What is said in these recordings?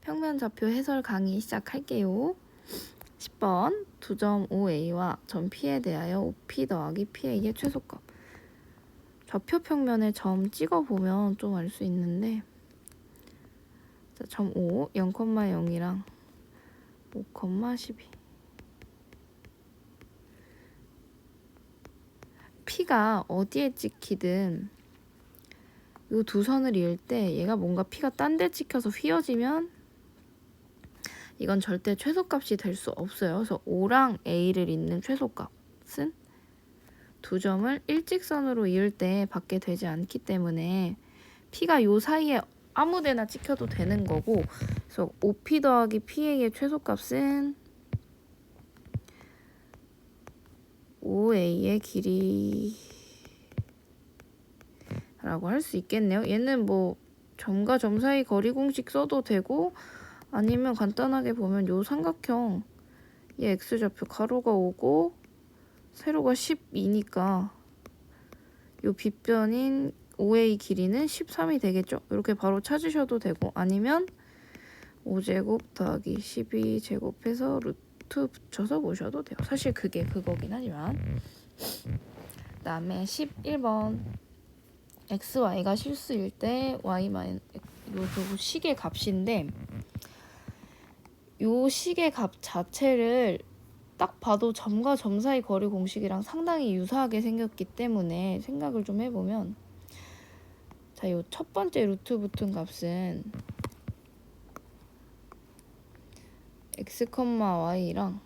평면 좌표 해설 강의 시작할게요. 10번 2.5a와 점 P에 대하여 OP 더하기 PA의 최소값. 좌표 평면에 점 찍어보면 좀 알 수 있는데, 자, 점 5, 0,0이랑 5,12. P가 어디에 찍히든 이 두 선을 이을 때 얘가 뭔가 P가 딴 데 찍혀서 휘어지면 이건 절대 최소값이 될 수 없어요. 그래서 5랑 A를 잇는 최소값은 두 점을 일직선으로 이을 때 받게 되지 않기 때문에 P가 요 사이에 아무 데나 찍혀도 되는 거고, 그래서 OP 더하기 PA의 최소값은 5A의 길이 라고 할 수 있겠네요. 얘는 뭐 점과 점 사이 거리 공식 써도 되고, 아니면 간단하게 보면 요 삼각형 이 x좌표 가로가 5고 세로가 12니까 요 빗변인 5a 길이는 13이 되겠죠. 이렇게 바로 찾으셔도 되고, 아니면 5제곱 더하기 12제곱해서 루트 붙여서 보셔도 돼요. 사실 그게 그거긴 하지만. 그 다음에 11번 x, y가 실수일 때 y 마이너스 요 식의 값인데, 요 식의 값 자체를 딱 봐도 점과 점 사이 거리 공식이랑 상당히 유사하게 생겼기 때문에 생각을 좀 해보면, 자, 요 첫 번째 루트 붙은 값은 x, y랑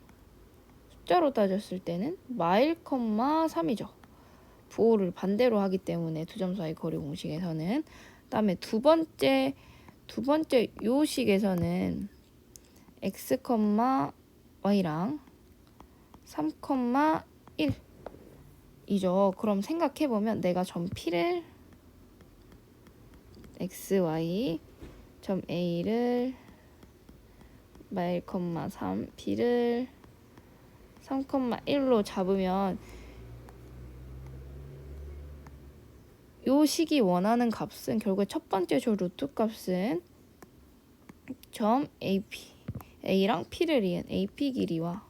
숫자로 따졌을 때는 마일, 3이죠. 부호를 반대로 하기 때문에 두 점 사이 거리 공식에서는. 그다음에 두 번째 요 식에서는 x, y랑 3,1 이죠. 그럼 생각해보면 내가 점 P를 x, y, 점 A를 마일, 3, B를 3,1로 잡으면 요 식이 원하는 값은 결국에 첫 번째 저 루트 값은 점 AP, A랑 P를 이은 AP 길이와,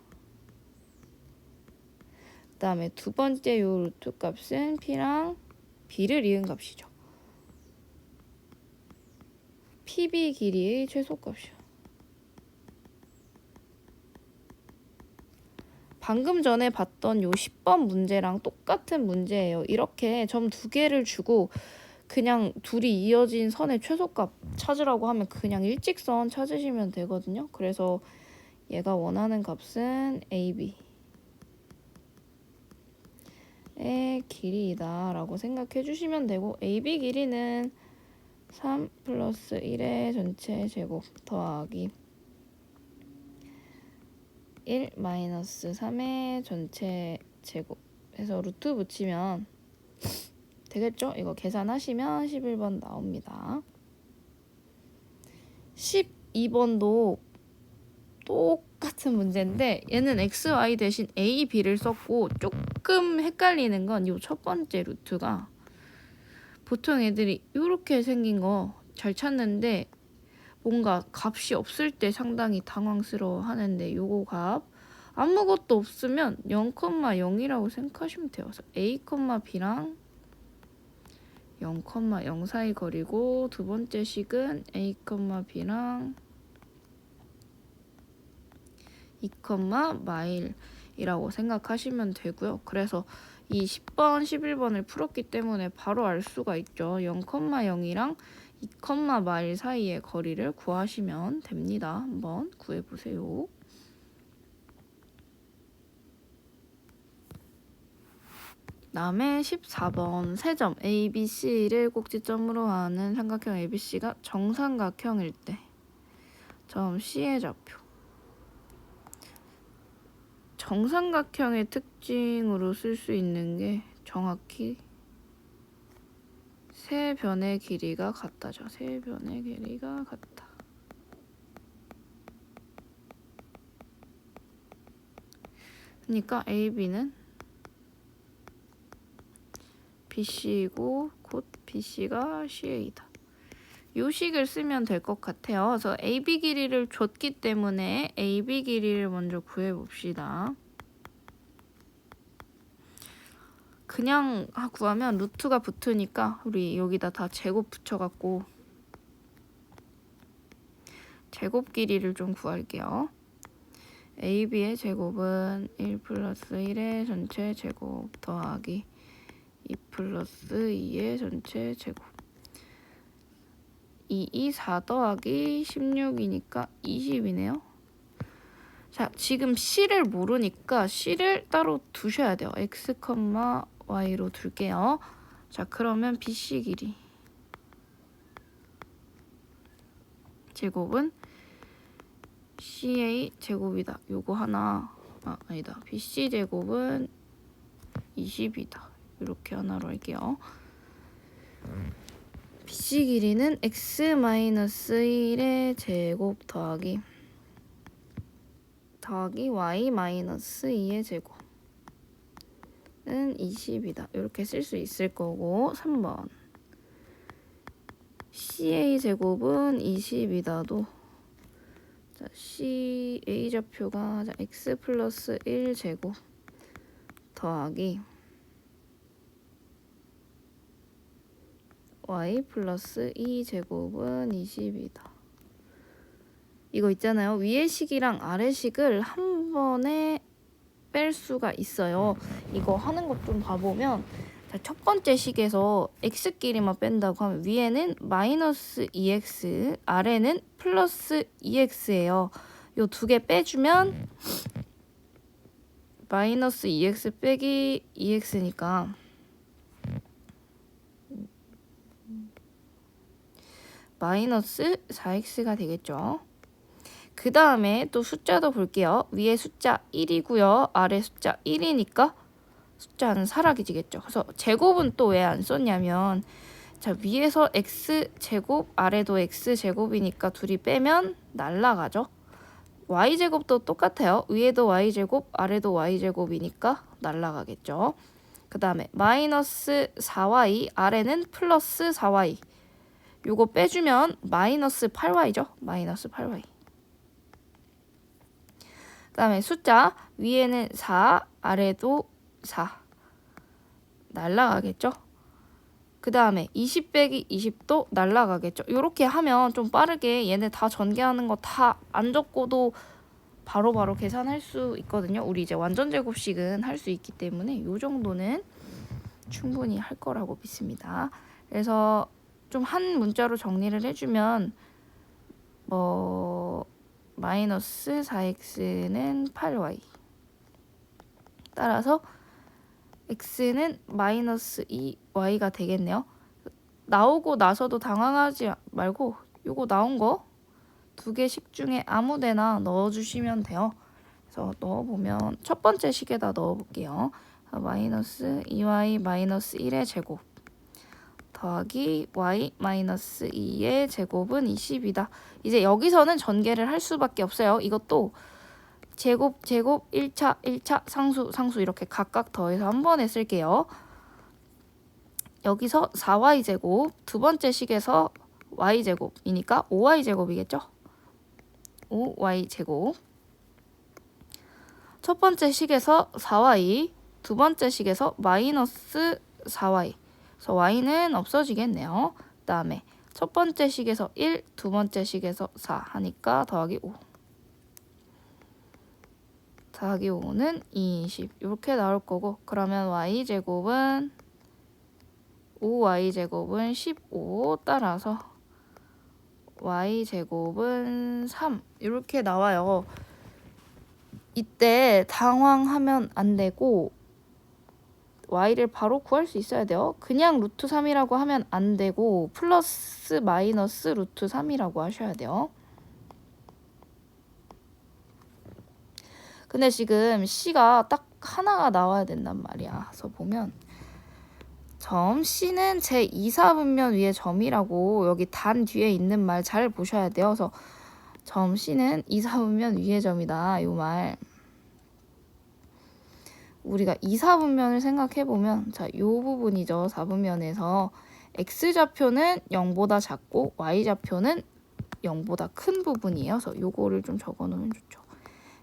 그 다음에 두 번째 요 루트 값은 P랑 B를 이은 값이죠. PB 길이의 최소값이요. 방금 전에 봤던 요 10번 문제랑 똑같은 문제예요. 이렇게 점 두 개를 주고 그냥 둘이 이어진 선의 최소값 찾으라고 하면 그냥 일직선 찾으시면 되거든요. 그래서 얘가 원하는 값은 AB 의 길이이다 라고 생각해 주시면 되고, AB 길이는 3 플러스 1의 전체 제곱 더하기 1 마이너스 3의 전체 제곱 해서 루트 붙이면 되겠죠? 이거 계산하시면 11번 나옵니다. 12번도 똑같은 문제인데 얘는 x, y 대신 a, b를 썼고, 조금 헷갈리는 건 이 첫 번째 루트가 보통 애들이 이렇게 생긴 거 잘 찾는데 뭔가 값이 없을 때 상당히 당황스러워 하는데, 요거 값 아무것도 없으면 0,0이라고 생각하시면 돼요. 그래서 a, b랑 0,0 사이 거리고, 두 번째 식은 a, b랑 2, 마일이라고 생각하시면 되고요. 그래서 이 10번, 11번을 풀었기 때문에 바로 알 수가 있죠. 0,0이랑 2, 마일 사이의 거리를 구하시면 됩니다. 한번 구해보세요. 다음에 14번 세 점 ABC를 꼭지점으로 하는 삼각형 ABC가 정삼각형일 때 점 C의 좌표. 정삼각형의 특징으로 쓸 수 있는 게 정확히 세 변의 길이가 같다죠. 세 변의 길이가 같다. 그러니까 AB는 BC이고 곧 BC가 CA다. 요 식을 쓰면 될 것 같아요. 그래서 AB 길이를 줬기 때문에 AB 길이를 먼저 구해봅시다. 그냥 구하면 루트가 붙으니까 우리 여기다 다 제곱 붙여갖고 제곱 길이를 좀 구할게요. AB의 제곱은 1 플러스 1의 전체 제곱 더하기 2 플러스 2의 전체 제곱 4 더하기 16이니까 20이네요. 자, 지금 C를 모르니까 C를 따로 두셔야 돼요. X, Y로 둘게요. 자, 그러면 BC 길이 제곱은 CA 제곱이다. 요거 하나, 아니다. BC 제곱은 20이다. 이렇게 하나로 할게요. BC 길이는 X-1의 제곱 더하기 Y-2의 제곱은 20이다. 이렇게 쓸 수 있을 거고 3번 CA 제곱은 20이다도 자, CA 좌표가 X 플러스 1 제곱 더하기 Y 플러스 2 제곱은 20이다. 이거 있잖아요. 위의 식이랑 아래 식을 한 번에 뺄 수가 있어요. 이거 하는 것 좀 봐보면 자, 첫 번째 식에서 x끼리만 뺀다고 하면 위에는 마이너스 2x, 아래는 플러스 2x예요. 요 두 개 빼주면 마이너스 2x 빼기 2x니까 마이너스 4x가 되겠죠. 그 다음에 또 숫자도 볼게요. 위에 숫자 1이고요. 아래 숫자 1이니까 숫자는 사라지겠죠. 그래서 제곱은 또 왜 안 썼냐면 자, 위에서 x제곱, 아래도 x제곱이니까 둘이 빼면 날라가죠. y제곱도 똑같아요. 위에도 y제곱, 아래도 y제곱이니까 날라가겠죠. 그 다음에 마이너스 4y, 아래는 플러스 4y. 요거 빼주면 마이너스 8y죠. 마이너스 8y. 그 다음에 숫자 위에는 4, 아래도 4 날라가겠죠. 그 다음에 20 빼기 20도 날라가겠죠. 이렇게 하면 좀 빠르게 얘네 다 전개하는 거 다 안 적고도 바로바로 계산할 수 있거든요. 우리 이제 완전 제곱식은 할 수 있기 때문에 이 정도는 충분히 할 거라고 믿습니다. 그래서 좀 한 문자로 정리를 해주면 마이너스 4x는 8y 따라서 x는 마이너스 2y가 되겠네요. 나오고 나서도 당황하지 말고 요거 나온 거 두 개식 중에 아무 데나 넣어주시면 돼요. 그래서 넣어보면 첫 번째 식에다 넣어볼게요. 마이너스 2y 마이너스 1의 제곱 더하기 y 마이너스 2의 제곱은 20이다. 이제 여기서는 전개를 할 수밖에 없어요. 이것도 제곱 1차 상수 이렇게 각각 더해서 한 번에 쓸게요. 여기서 4y제곱 두 번째 식에서 y제곱이니까 5y제곱이겠죠. 5y제곱 첫 번째 식에서 4y 두 번째 식에서 마이너스 4y 그래서 y는 없어지겠네요. 그 다음에 첫 번째 식에서 1 두 번째 식에서 4 하니까 더하기 5 더하기 5는 20 이렇게 나올 거고 그러면 y제곱은 5y제곱은 15 따라서 y제곱은 3 이렇게 나와요. 이때 당황하면 안 되고 y를 바로 구할 수 있어야 돼요. 그냥 루트 3이라고 하면 안 되고 플러스 마이너스 루트 3이라고 하셔야 돼요. 근데 지금 C가 딱 하나가 나와야 된단 말이야. 그래서 보면 점 C는 제 2사분면 위에 점이라고 여기 단 뒤에 있는 말 잘 보셔야 돼요. 그래서 점 C는 2사분면 위에 점이다. 요 말. 우리가 2사분면을 생각해보면 자, 요 부분이죠. 4분면에서 x좌표는 0보다 작고 y좌표는 0보다 큰 부분이에요. 그래서 요거를 좀 적어놓으면 좋죠.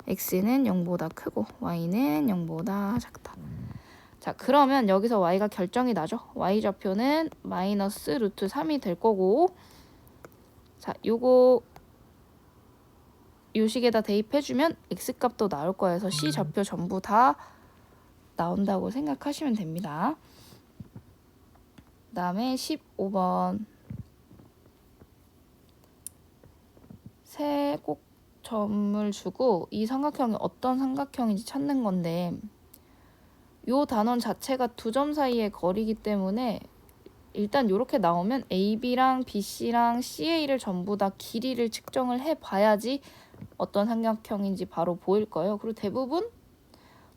x는 0보다 크고 y는 0보다 작다. 자, 그러면 여기서 y가 결정이 나죠. y좌표는 마이너스 루트 3이 될 거고, 자, 요거 요식에다 대입해주면 x값도 나올 거예요. 그래서 c좌표 전부 다 나온다고 생각하시면 됩니다. 그 다음에 15번 세 꼭점을 주고 이 삼각형이 어떤 삼각형인지 찾는 건데, 요 단원 자체가 두 점 사이의 거리이기 때문에 일단 이렇게 나오면 AB랑 BC랑 CA를 전부 다 길이를 측정을 해봐야지 어떤 삼각형인지 바로 보일 거예요. 그리고 대부분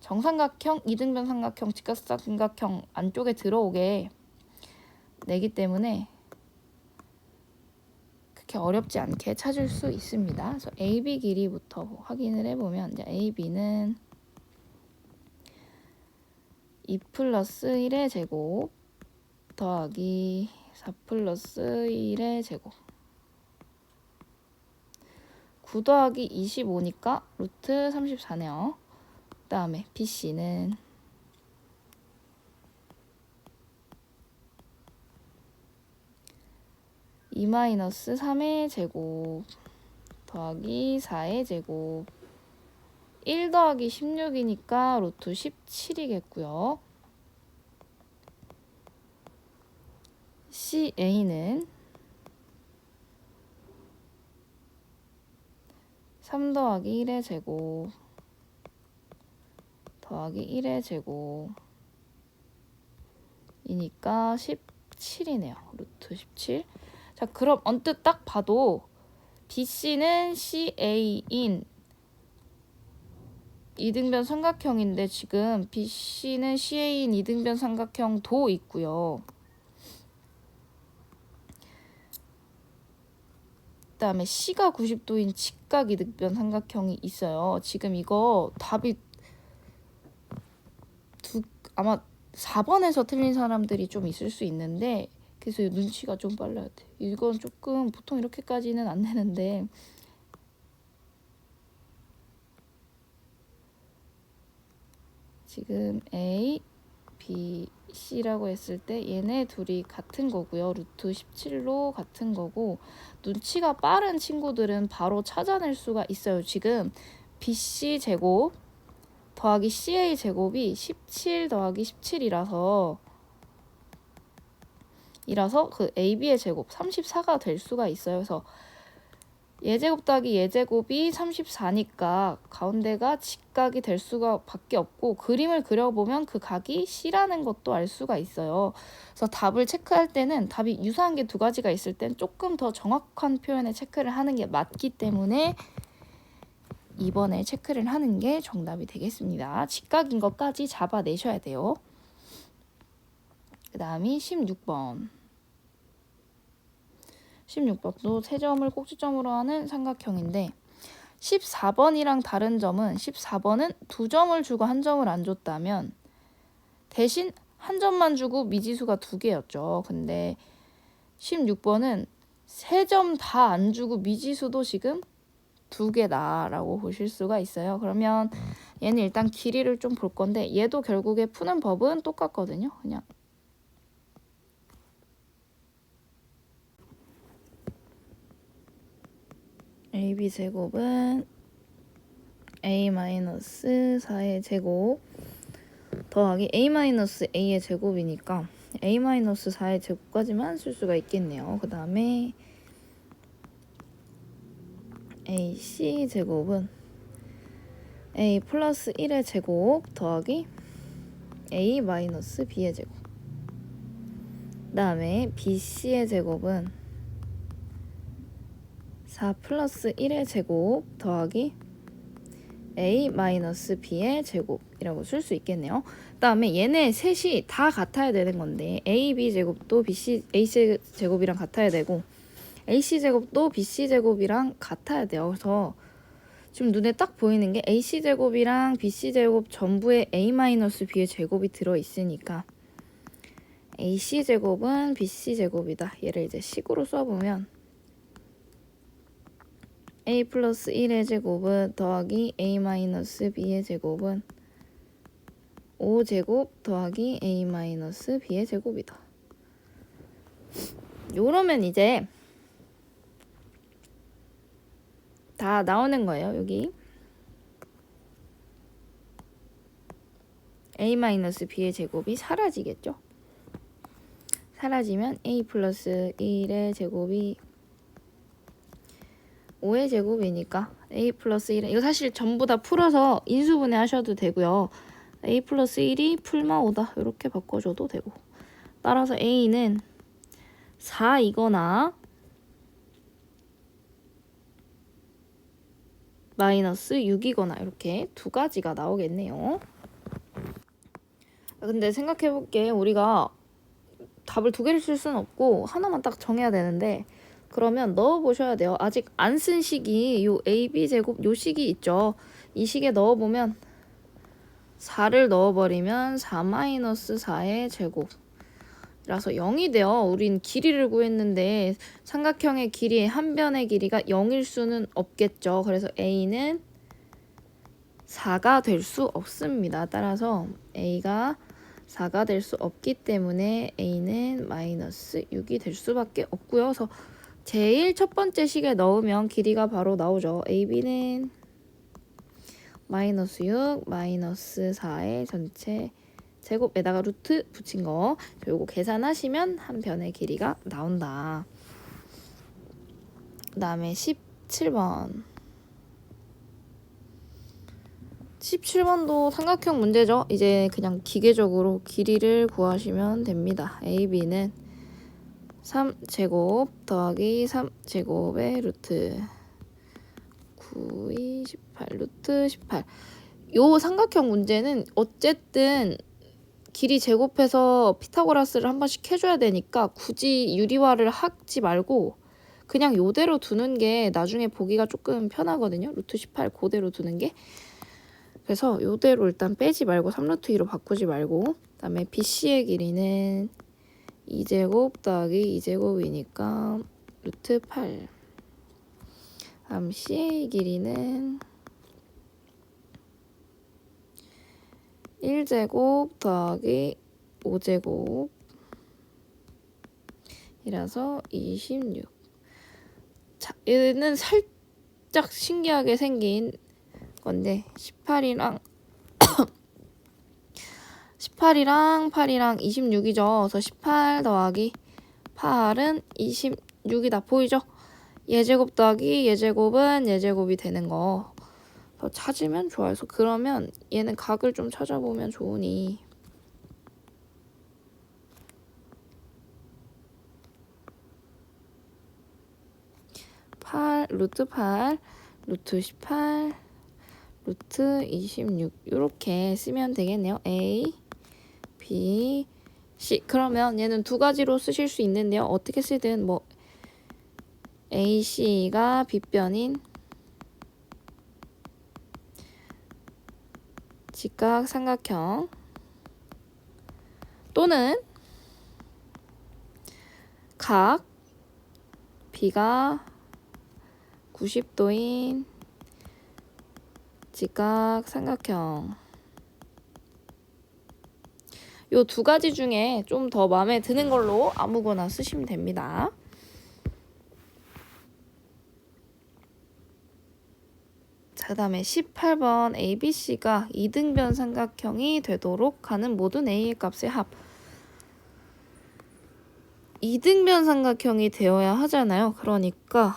정삼각형, 이등변 삼각형, 직각삼각형 안쪽에 들어오게 내기 때문에 그렇게 어렵지 않게 찾을 수 있습니다. 그래서 AB 길이부터 확인을 해보면 이제 AB는 2 플러스 1의 제곱 더하기 4 플러스 1의 제곱 9 더하기 25니까 루트 34네요. 그 다음에 BC는 2 마이너스 3의 제곱 더하기 4의 제곱 1 더하기 16이니까 루트 17이겠고요. CA는 3 더하기 1의 제곱 더하기 1의 제곱 이니까 17이네요. 루트 17. 자, 그럼 언뜻 딱 봐도 BC는 CA인 이등변 삼각형인데 지금 BC는 CA인 이등변 삼각형도 있고요. 그 다음에 C가 90도인 직각 이등변 삼각형이 있어요. 지금 이거 답이 아마 4번에서 틀린 사람들이 좀 있을 수 있는데, 그래서 눈치가 좀 빨라야 돼. 이건 조금 보통 이렇게까지는 안 되는데, 지금 A, B, C라고 했을 때 얘네 둘이 같은 거고요. 루트 17로 같은 거고, 눈치가 빠른 친구들은 바로 찾아낼 수가 있어요. 지금 BC 제곱 더하기 CA 제곱이 17 더하기 17이라서 그 AB의 제곱 34가 될 수가 있어요. 그래서 예제곱 더하기 예제곱이 34니까 가운데가 직각이 될 수가 밖에 없고, 그림을 그려보면 그 각이 C라는 것도 알 수가 있어요. 그래서 답을 체크할 때는 답이 유사한 게 두 가지가 있을 땐 조금 더 정확한 표현에 체크를 하는 게 맞기 때문에 2번에 체크를 하는 게 정답이 되겠습니다. 직각인 것까지 잡아내셔야 돼요. 그 다음이 16번. 16번도 세 점을 꼭지점으로 하는 삼각형인데, 14번이랑 다른 점은 14번은 두 점을 주고 한 점을 안 줬다면 대신 한 점만 주고 미지수가 두 개였죠. 근데 16번은 세 점 다 안 주고 미지수도 지금 두 개다라고 보실 수가 있어요. 그러면 얘는 일단 길이를 좀 볼 건데, 얘도 결국에 푸는 법은 똑같거든요. 그냥 AB 제곱은 A-4의 제곱 더하기 A-A의 제곱이니까 A-4의 제곱까지만 쓸 수가 있겠네요. 그 다음에 AC 제곱은 A 플러스 1의 제곱 더하기 A 마이너스 B의 제곱. 그 다음에 BC의 제곱은 4 플러스 1의 제곱 더하기 A 마이너스 B의 제곱이라고 쓸 수 있겠네요. 그 다음에 얘네 셋이 다 같아야 되는 건데, AB 제곱도 AC 제곱이랑 같아야 되고, AC 제곱도 BC 제곱이랑 같아야 돼요. 그래서 지금 눈에 딱 보이는 게 AC 제곱이랑 BC 제곱 전부에 A 마이너스 B의 제곱이 들어있으니까 AC 제곱은 BC 제곱이다. 얘를 이제 식으로 써보면 A 플러스 1의 제곱은 더하기 A 마이너스 B의 제곱은 5제곱 더하기 A 마이너스 B의 제곱이다. 요러면 이제 다 나오는 거예요. 여기 A 마이너스 B의 제곱이 사라지겠죠. 사라지면 A 플러스 1의 제곱이 5의 제곱이니까 A 플러스 1은 이거 사실 전부 다 풀어서 인수분해 하셔도 되고요. A 플러스 1이 풀마 5다 이렇게 바꿔줘도 되고, 따라서 A는 4이거나 마이너스 6이거나 이렇게 두 가지가 나오겠네요. 근데 생각해볼게. 우리가 답을 두 개를 쓸 수는 없고 하나만 딱 정해야 되는데, 그러면 넣어보셔야 돼요. 아직 안 쓴 식이 요 AB제곱 요 식이 있죠. 이 식에 넣어보면 4를 넣어버리면 4-4의 제곱 라서 0이 돼요. 우린 길이를 구했는데 삼각형의 길이 한 변의 길이가 0일 수는 없겠죠. 그래서 A는 4가 될 수 없습니다. 따라서 A가 4가 될 수 없기 때문에 A는 마이너스 6이 될 수밖에 없고요. 그래서 제일 첫 번째 식에 넣으면 길이가 바로 나오죠. AB는 마이너스 6 마이너스 4의 전체 제곱에다가 루트 붙인 거, 요거 계산하시면 한 변의 길이가 나온다. 그 다음에 17번. 17번도 삼각형 문제죠. 이제 그냥 기계적으로 길이를 구하시면 됩니다. AB는 3제곱 더하기 3제곱의 루트 9, 2, 18 루트 18. 요 삼각형 문제는 어쨌든 길이 제곱해서 피타고라스를 한 번씩 해줘야 되니까 굳이 유리화를 하지 말고 그냥 요대로 두는 게 나중에 보기가 조금 편하거든요. 루트 18 그대로 두는 게. 그래서 요대로 일단 빼지 말고 3루트 2로 바꾸지 말고, 그 다음에 BC의 길이는 2제곱 더하기 2제곱이니까 루트 8. 다음 C의 길이는 1제곱 더하기 5제곱 이라서 26. 자, 얘는 살짝 신기하게 생긴 건데 18이랑 18이랑 8이랑 26이죠. 그래서 18 더하기 8은 26이다. 보이죠? 예제곱 더하기 예제곱은 예제곱이 되는 거 찾으면 좋아요. 그래서 그러면 얘는 각을 좀 찾아보면 좋으니 루트 8 루트 18 루트 26 이렇게 쓰면 되겠네요. A, B, C. 그러면 얘는 두 가지로 쓰실 수 있는데요. 어떻게 쓰든 뭐 AC가 빗변인 직각 삼각형 또는 각 B가 90도인 직각 삼각형. 요 두 가지 중에 좀 더 마음에 드는 걸로 아무거나 쓰시면 됩니다. 자, 다음에 18번 ABC가 이등변 삼각형이 되도록 하는 모든 A의 값의 합. 이등변 삼각형이 되어야 하잖아요. 그러니까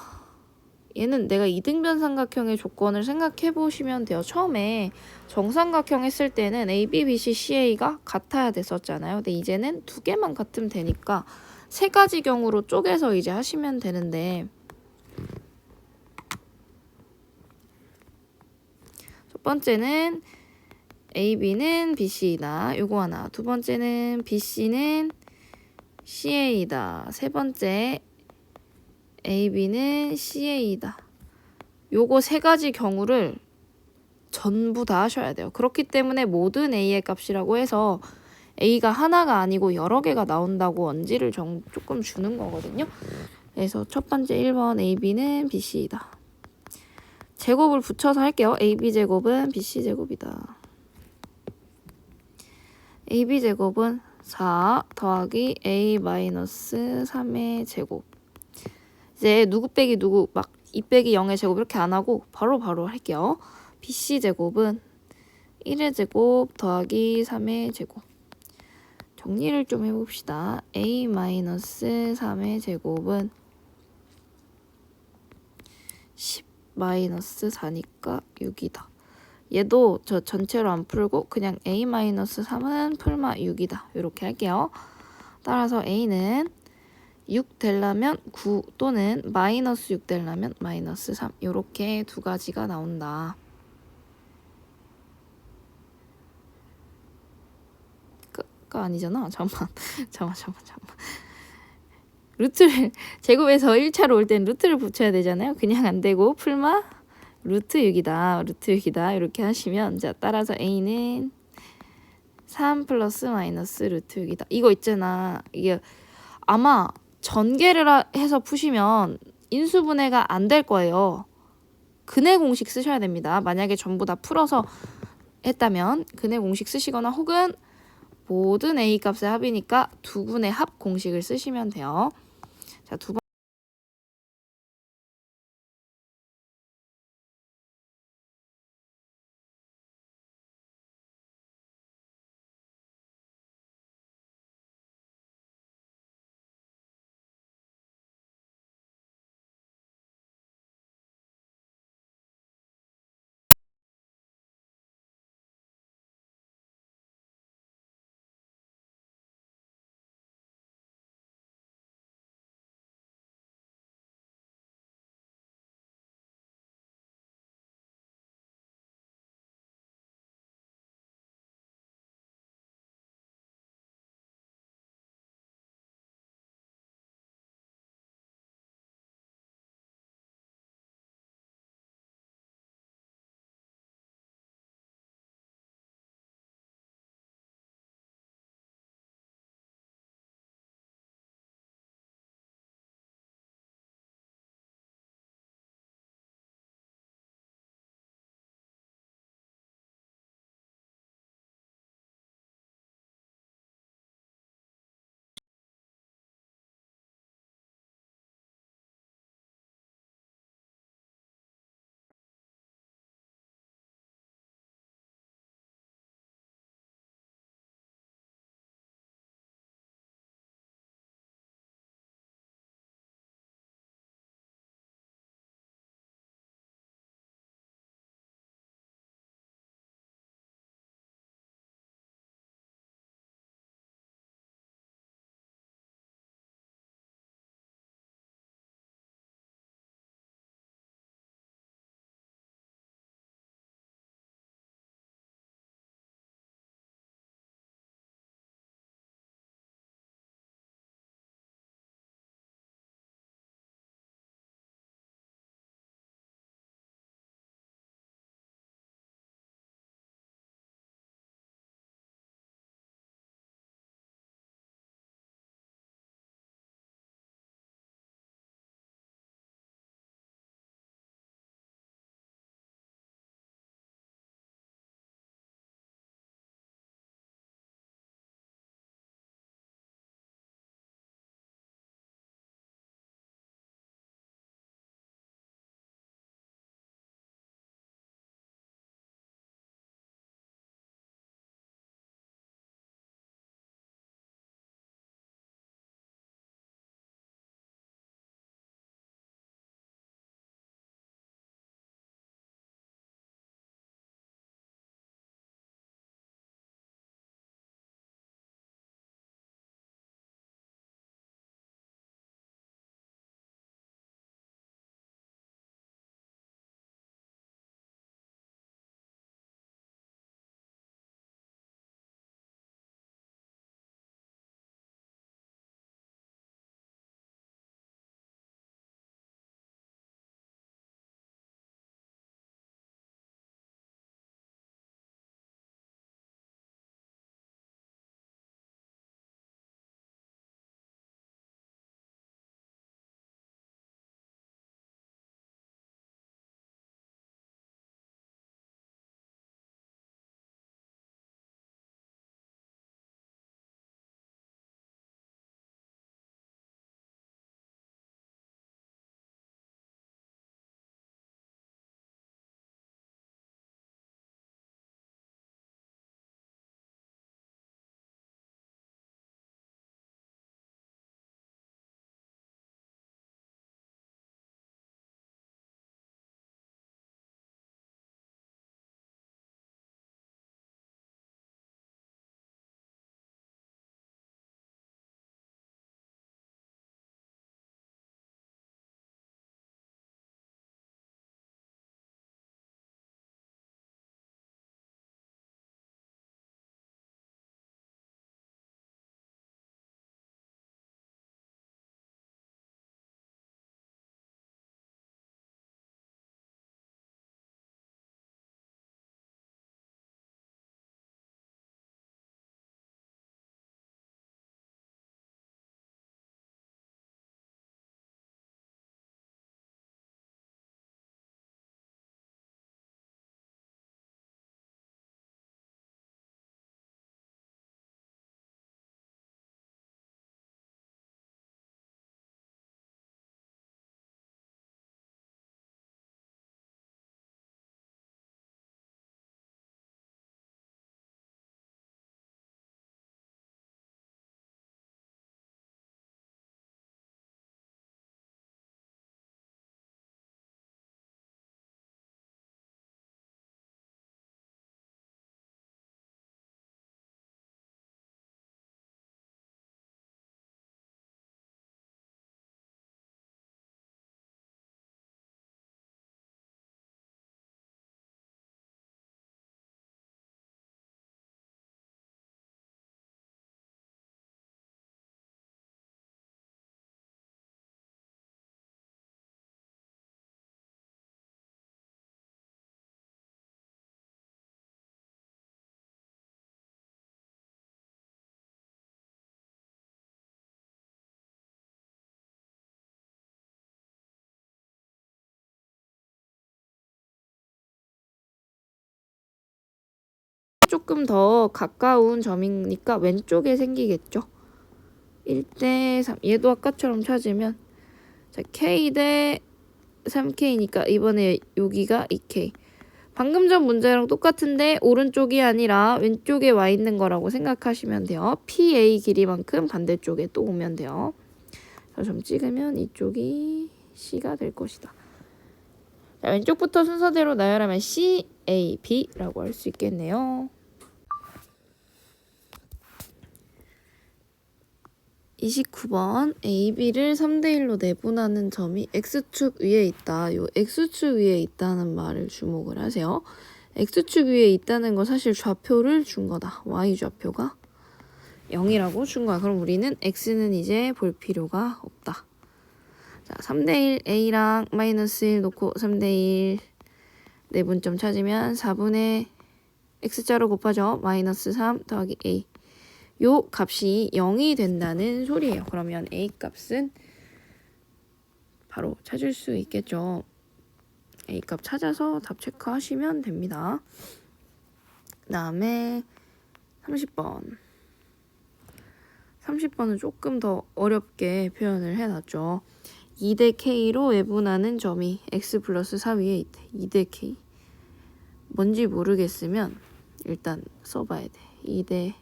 얘는 내가 이등변 삼각형의 조건을 생각해 보시면 돼요. 처음에 정삼각형 했을 때는 A, B, B, C, CA가 같아야 됐었잖아요. 근데 이제는 두 개만 같으면 되니까 세 가지 경우로 쪼개서 이제 하시면 되는데, 첫 번째는 AB는 BC이다. 요거 하나. 두 번째는 BC는 CA이다. 세 번째 AB는 CA이다. 요거 세 가지 경우를 전부 다 하셔야 돼요. 그렇기 때문에 모든 A의 값이라고 해서 a가 하나가 아니고 여러 개가 나온다고 언지를 조금 주는 거거든요. 그래서 첫 번째 1번 ab는 bc이다. 제곱을 붙여서 할게요. ab제곱은 bc제곱이다. ab제곱은 4 더하기 a 마이너스 3의 제곱. 이제 누구 빼기 누구 막 2 빼기 0의 제곱 이렇게 안 하고 바로 할게요. bc제곱은 1의 제곱 더하기 3의 제곱. 정리를 좀 해봅시다. a 마이너스 3의 제곱은 10 마이너스 4니까 6이다. 얘도 저 전체로 안 풀고 그냥 a 마이너스 3은 풀마 6이다. 이렇게 할게요. 따라서 a는 6 되려면 9 또는 마이너스 6 되려면 마이너스 3 이렇게 두 가지가 나온다. 가 아니잖아. 잠깐만. 루트를 제곱에서 1차로 올 땐 루트를 붙여야 되잖아요. 그냥 안 되고 풀마 루트 6이다. 이렇게 하시면 자 따라서 a는 3 플러스 마이너스 루트 6이다. 이거 있잖아. 이게 아마 전개를 해서 푸시면 인수분해가 안 될 거예요. 근해 공식 쓰셔야 됩니다. 만약에 전부 다 풀어서 했다면 근해 공식 쓰시거나 혹은 모든 a 값의 합이니까 두 군의 합 공식을 쓰시면 돼요. 자, 두 번. 조금 더 가까운 점이니까 왼쪽에 생기겠죠. 1대 3. 얘도 아까처럼 찾으면 자, K 대 3K니까 이번에 여기가 2K. 방금 전 문제랑 똑같은데 오른쪽이 아니라 왼쪽에 와 있는 거라고 생각하시면 돼요. PA 길이만큼 반대쪽에 또 오면 돼요. 점 찍으면 이쪽이 C가 될 것이다. 자, 왼쪽부터 순서대로 나열하면 C, A, B라고 할 수 있겠네요. 29번 AB를 3대1로 내분하는 점이 X축 위에 있다. 요 X축 위에 있다는 말을 주목을 하세요. X축 위에 있다는 거 사실 좌표를 준 거다. Y좌표가 0이라고 준 거야. 그럼 우리는 X는 이제 볼 필요가 없다. 자, 3대1 A랑 마이너스 1 놓고 3대1 내분점 찾으면 4분의 X자로 곱하죠. 마이너스 3 더하기 A. 요 값이 0이 된다는 소리예요. 그러면 A 값은 바로 찾을 수 있겠죠. A 값 찾아서 답 체크하시면 됩니다. 그 다음에 30번. 30번은 조금 더 어렵게 표현을 해놨죠. 2대 K로 외분하는 점이 X 플러스 4 위에 있대. 2대 K. 뭔지 모르겠으면 일단 써봐야 돼. 2대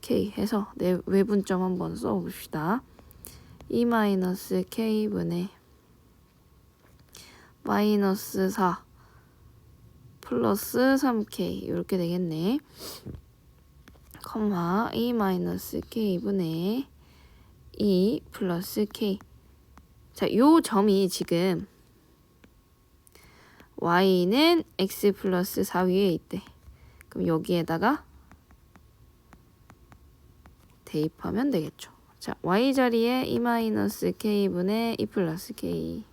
K 해서 내 외분점 한번 써봅시다. 2-K분의 마이너스 4 플러스 3K 이렇게 되겠네. 컴마 2-K분의 2 플러스 K. 자, 요 점이 지금 Y는 X 플러스 4 위에 있대. 그럼 여기에다가 대입하면 되겠죠. 자, Y 자리에 2-K분의 2 플러스 K.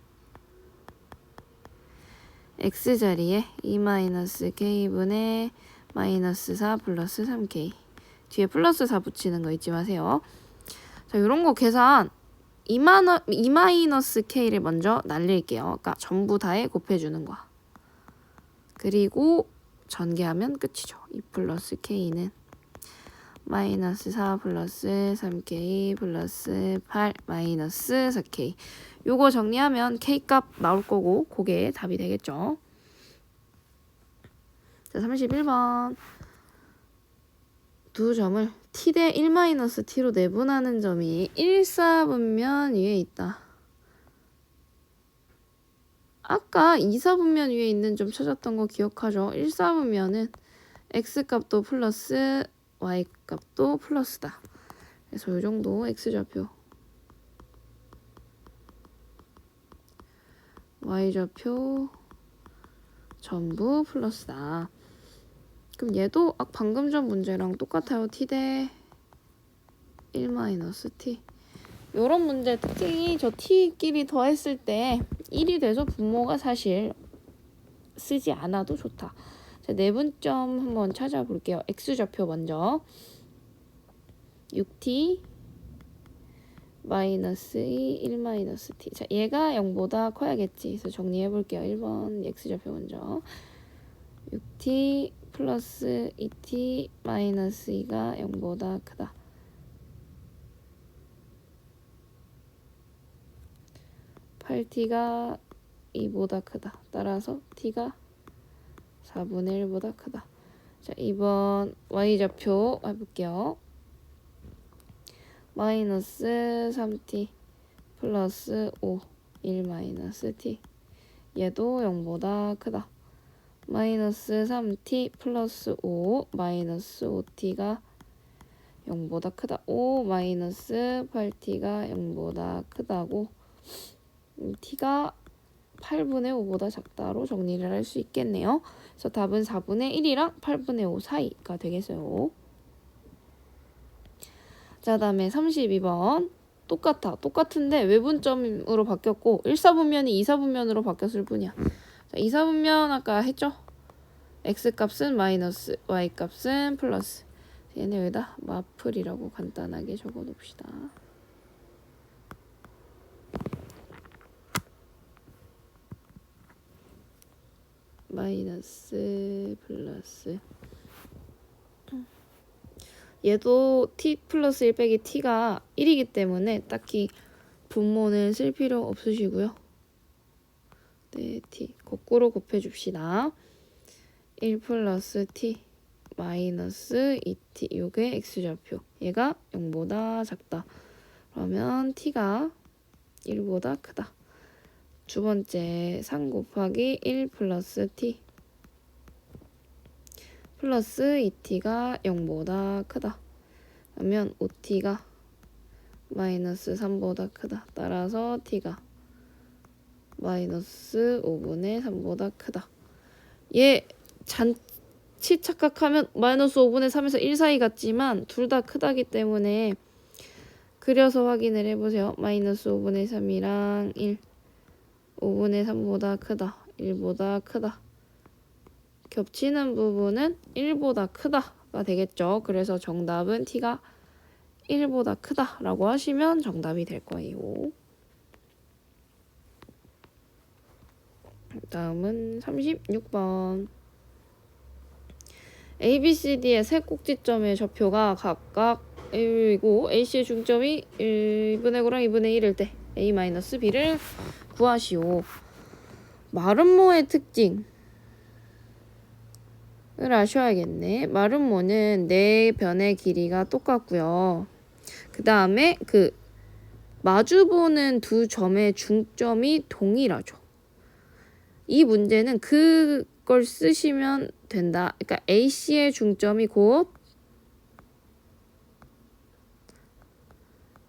X 자리에 2-K분의 마이너스 4 플러스 3K. 뒤에 플러스 4 붙이는 거 잊지 마세요. 자, 이런 거 계산 2-K를 먼저 날릴게요. 그러니까 전부 다에 곱해주는 거야. 그리고 전개하면 끝이죠. 2 플러스 K는 마이너스 4 플러스 3K 플러스 8 마이너스 4K. 요거 정리하면 K값 나올 거고 그게 답이 되겠죠. 자, 31번. 두 점을 t 대 1-t로 내분하는 점이 1사분면 위에 있다. 아까 2사분면 위에 있는 점 찾았던 거 기억하죠? 1사분면은 x값도 플러스 y값도 플러스다. 그래서 이 정도 x좌표 y좌표 전부 플러스다. 그럼 얘도 방금 전 문제랑 똑같아요. t 대 1-t. 이런 문제 특징이 저 t끼리 더했을 때 1이 돼서 분모가 사실 쓰지 않아도 좋다. 자, 내분점 한번 찾아볼게요. x좌표 먼저 6t 마이너스 2 1-t. 자, 얘가 0보다 커야겠지. 그래서 정리해볼게요. 1번 x좌표 먼저 6t 플러스 2t 마이너스 2가 0보다 크다. 8t가 2보다 크다. 따라서 t가 4분의 1보다 크다. 자, 2번 y좌표 해볼게요. 마이너스 3t 플러스 5 1-t. 얘도 0보다 크다. 마이너스 3t 플러스 5 마이너스 5t가 0보다 크다. 5 마이너스 8t가 0보다 크다고 t가 8분의 5보다 작다로 정리를 할 수 있겠네요. 그래서 답은 4분의 1이랑 8분의 5 사이가 되겠어요. 자, 다음에 32번. 똑같은데 외분점으로 바뀌었고 1사분면이 2사분면으로 바뀌었을 뿐이야. 자, 2사분면 아까 했죠? x값은 마이너스, y값은 플러스. 얘네 여기다 마플이라고 간단하게 적어 놓읍시다. 마이너스 플러스 얘도 t 플러스 1 빼기 t가 1이기 때문에 딱히 분모는 쓸 필요 없으시고요. 네, t 거꾸로 곱해줍시다. 1 플러스 t 마이너스 2t 요게 x좌표. 얘가 0보다 작다. 그러면 t가 1보다 크다. 두 번째 3 곱하기 1 플러스 t 플러스 2t가 0보다 크다. 그러면 5t가 마이너스 3보다 크다. 따라서 t가 마이너스 5분의 3보다 크다. 얘 잔치 착각하면 마이너스 5분의 3에서 1 사이 같지만 둘 다 크다기 때문에 그려서 확인을 해보세요. 마이너스 5분의 3이랑 1 5분의 3보다 크다. 1보다 크다. 겹치는 부분은 1보다 크다가 되겠죠. 그래서 정답은 t가 1보다 크다라고 하시면 정답이 될 거예요. 다음은 36번. ABCD의 세 꼭지점의 좌표가 각각 A이고 AC의 중점이 1분의 9랑 2분의 1일 때 A-B를 구하시오. 마름모의 특징을 아셔야겠네. 마름모는 네 변의 길이가 똑같고요. 그 다음에 그 마주보는 두 점의 중점이 동일하죠. 이 문제는 그걸 쓰시면 된다. 그러니까 AC의 중점이 곧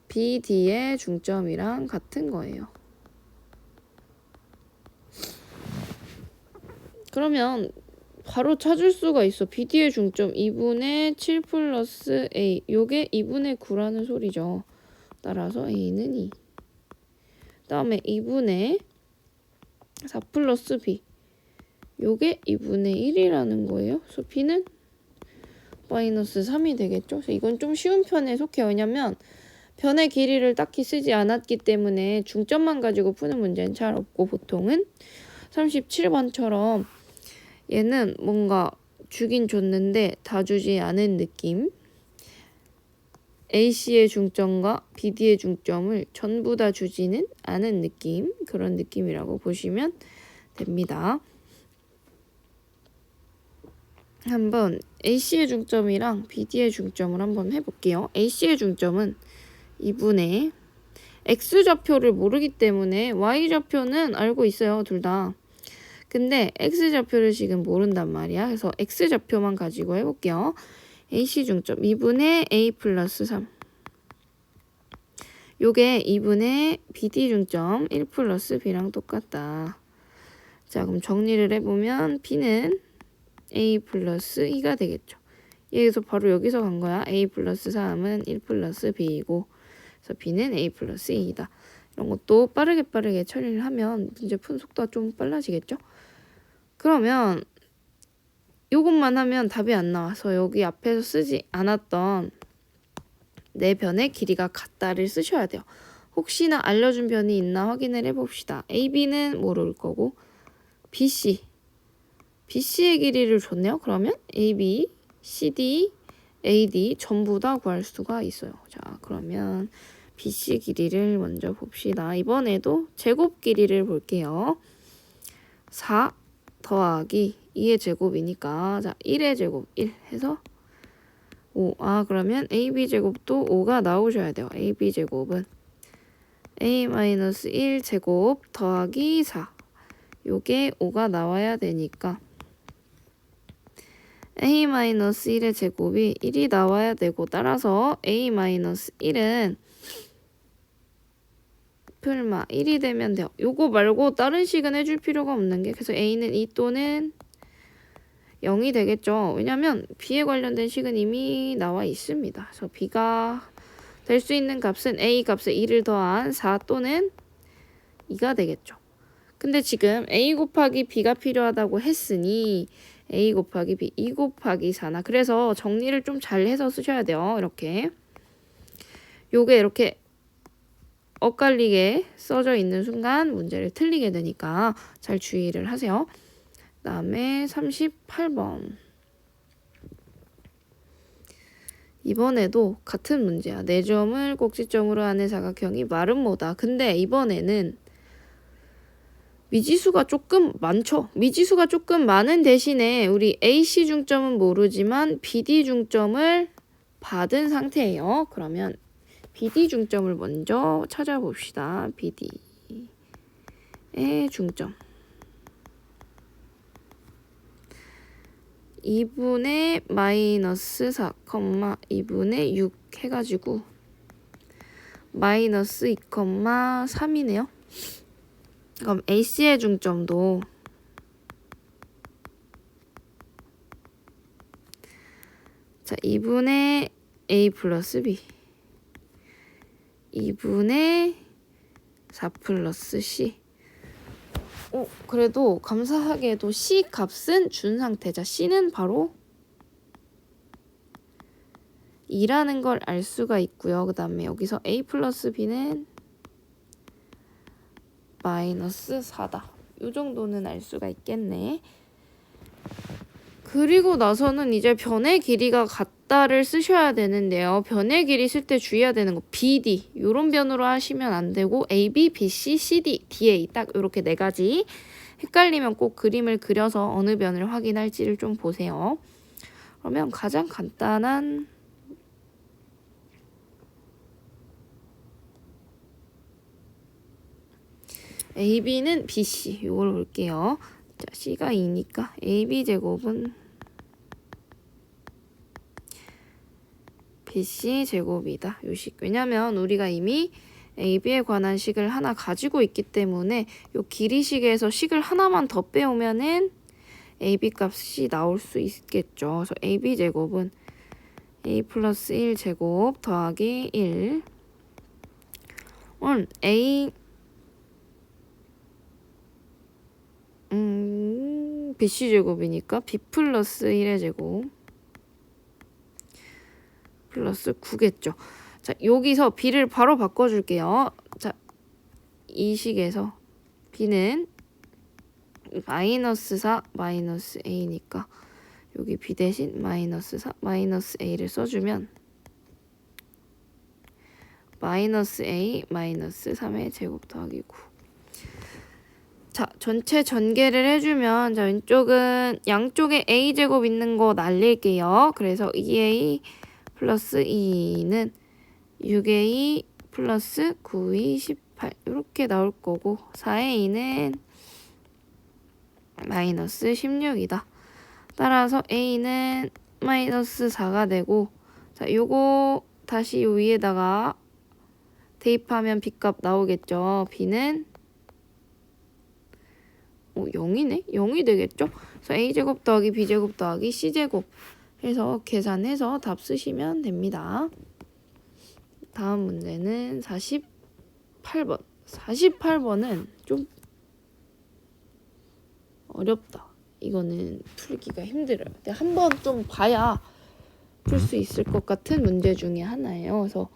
BD의 중점이랑 같은 거예요. 그러면 바로 찾을 수가 있어. BD의 중점 2분의 7 플러스 A. 요게 2분의 9라는 소리죠. 따라서 A는 2. 다음에 2분의 4 플러스 B. 요게 2분의 1이라는 거예요. 그래서 B는 마이너스 3이 되겠죠. 그래서 이건 좀 쉬운 편에 속해요. 왜냐면 변의 길이를 딱히 쓰지 않았기 때문에 중점만 가지고 푸는 문제는 잘 없고 보통은 37번처럼 얘는 뭔가 주긴 줬는데 다 주지 않은 느낌. AC의 중점과 BD의 중점을 전부 다 주지는 않은 느낌. 그런 느낌이라고 보시면 됩니다. 한번 AC의 중점이랑 BD의 중점을 한번 해볼게요. AC의 중점은 2분의 X좌표를 모르기 때문에 Y좌표는 알고 있어요. 둘 다. 근데 X좌표를 지금 모른단 말이야. 그래서 X좌표만 가지고 해볼게요. AC 중점 2분의 A 플러스 3. 요게 2분의 BD 중점 1 플러스 B랑 똑같다. 자, 그럼 정리를 해보면 B는 A 플러스 2가 되겠죠. 여기서 바로 여기서 간 거야. A 플러스 3은 1 플러스 B이고 그래서 B는 A 플러스 2이다. 이런 것도 빠르게 처리를 하면 문제 푼 속도가 좀 빨라지겠죠? 그러면 이것만 하면 답이 안 나와서 여기 앞에서 쓰지 않았던 네 변의 길이가 같다를 쓰셔야 돼요. 혹시나 알려준 변이 있나 확인을 해봅시다. AB는 모를 거고 BC의 길이를 줬네요. 그러면 AB, CD, AD 전부 다 구할 수가 있어요. 자, 그러면 BC 길이를 먼저 봅시다. 이번에도 제곱 길이를 볼게요. 4 더하기 2의 제곱이니까 자 1의 제곱 1 해서 5. 그러면 AB 제곱도 5가 나오셔야 돼요. AB 제곱은 A-1 제곱 더하기 4. 요게 5가 나와야 되니까 A-1의 제곱이 1이 나와야 되고 따라서 A-1은 풀마 1이 되면 돼요. 요거 말고 다른 식은 해줄 필요가 없는 게 그래서 A는 2 또는 0이 되겠죠. 왜냐면 B에 관련된 식은 이미 나와 있습니다. 그래서 B가 될 수 있는 값은 A 값에 2를 더한 4 또는 2가 되겠죠. 근데 지금 A 곱하기 B가 필요하다고 했으니 A 곱하기 B 2 곱하기 4나 그래서 정리를 좀 잘 해서 쓰셔야 돼요. 이렇게 요게 이렇게 엇갈리게 써져 있는 순간 문제를 틀리게 되니까 잘 주의를 하세요. 그다음에 38번. 이번에도 같은 문제야. 4점을 꼭지점으로 하는 사각형이 마름모다. 근데 이번에는 미지수가 조금 많죠. 미지수가 조금 많은 대신에 우리 AC 중점은 모르지만 BD 중점을 받은 상태예요. 그러면 BD 중점을 먼저 찾아봅시다. BD의 중점 2분의 마이너스 4, 2분의 6 해가지고 마이너스 2, 3이네요. 그럼 AC의 중점도 자 2분의 A 플러스 B 2분의 4 플러스 C. 그래도 감사하게도 C 값은 준 상태자. C는 바로 2라는 걸 알 수가 있고요. 그 다음에 여기서 A 플러스 B는 마이너스 4다. 이 정도는 알 수가 있겠네. 그리고 나서는 이제 변의 길이가 같다를 쓰셔야 되는데요. 변의 길이 쓸 때 주의해야 되는 거 BD 이런 변으로 하시면 안 되고 AB, BC, CD, DA 딱 이렇게 4가지. 헷갈리면 꼭 그림을 그려서 어느 변을 확인할지를 좀 보세요. 그러면 가장 간단한 AB는 BC 이걸 볼게요. 자, C가 2니까 AB 제곱은 BC 제곱이다. 요 식. 왜냐면 우리가 이미 AB에 관한 식을 하나 가지고 있기 때문에 요 길이식에서 식을 하나만 더 빼오면은 AB 값이 나올 수 있겠죠. 그래서 AB 제곱은 A 플러스 1 제곱 더하기 1 A BC 제곱이니까 B 플러스 1의 제곱 플러스 9겠죠. 자, 여기서 B를 바로 바꿔줄게요. 자, 이 식에서 B는 마이너스 4 마이너스 A니까 여기 B 대신 마이너스 4 마이너스 A를 써주면 마이너스 A 마이너스 3의 제곱 더하기 9. 자, 전체 전개를 해주면 자, 왼쪽은 양쪽에 A제곱 있는 거 날릴게요. 그래서 2A 플러스 2는 6A 플러스 9A 18 이렇게 나올 거고 4A는 마이너스 16이다. 따라서 A는 마이너스 4가 되고 자, 요거 다시 요 위에다가 대입하면 B값 나오겠죠. B는 0이네? 0이 되겠죠? 그래서 A제곱 더하기 B제곱 더하기 C제곱 해서 계산해서 답 쓰시면 됩니다. 다음 문제는 48번. 48번은 좀 어렵다. 이거는 풀기가 힘들어요. 근데 한번 좀 봐야 풀 수 있을 것 같은 문제 중에 하나예요. 그래서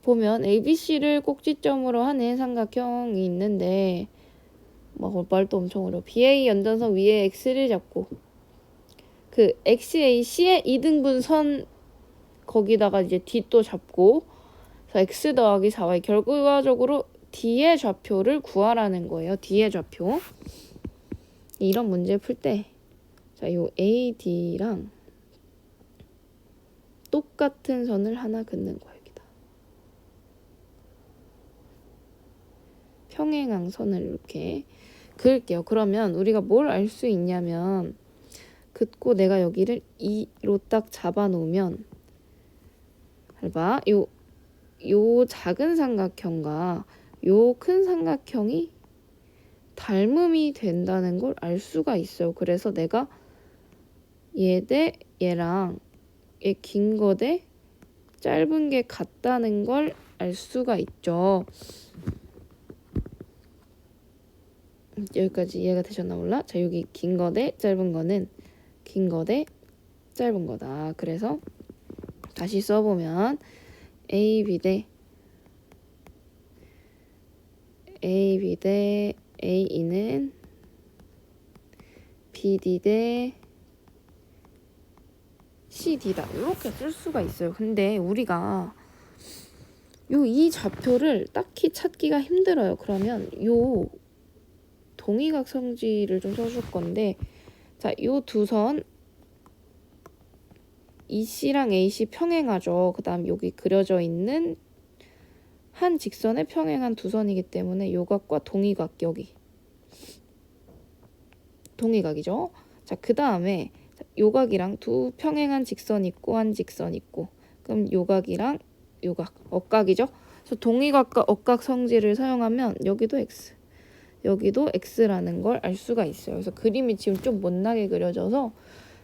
보면 ABC를 꼭지점으로 하는 삼각형이 있는데 막 말도 엄청 어려워. BA 연장선 위에 X를 잡고 그 XAC의 2등분 선 거기다가 이제 D 또 잡고 그래서 X 더하기 4Y 결과적으로 D의 좌표를 구하라는 거예요. D의 좌표. 이런 문제 풀 때 자, 요 AD랑 똑같은 선을 하나 긋는 거예요. 여기다. 평행항선을 이렇게 그을게요. 그러면 우리가 뭘 알 수 있냐면 긋고 내가 여기를 2로 딱 잡아 놓으면 봐. 요 작은 삼각형과 요 큰 삼각형이 닮음이 된다는 걸 알 수가 있어요. 그래서 내가 얘 대 얘랑 얘 긴 거 대 짧은 게 같다는 걸 알 수가 있죠. 여기까지 이해가 되셨나 몰라? 자, 여기 긴 거 대 짧은 거는 긴 거 대 짧은 거다. 그래서 다시 써보면 AB 대 AE는 BD 대 CD다 이렇게 쓸 수가 있어요. 근데 우리가 이 좌표를 딱히 찾기가 힘들어요. 그러면 요 동의각 성질을 좀 써줄 건데, 자, 요 두 선 EC랑 AC 평행하죠. 그 다음 여기 그려져 있는 한 직선에 평행한 두 선이기 때문에 요 각과 동의각, 여기 동의각이죠. 자, 그 다음에 요 각이랑 두 평행한 직선 있고 한 직선 있고, 그럼 요 각이랑 요 각, 억각이죠. 그래서 동의각과 억각 성질을 사용하면 여기도 X, 여기도 X라는 걸 알 수가 있어요. 그래서 그림이 지금 좀 못나게 그려져서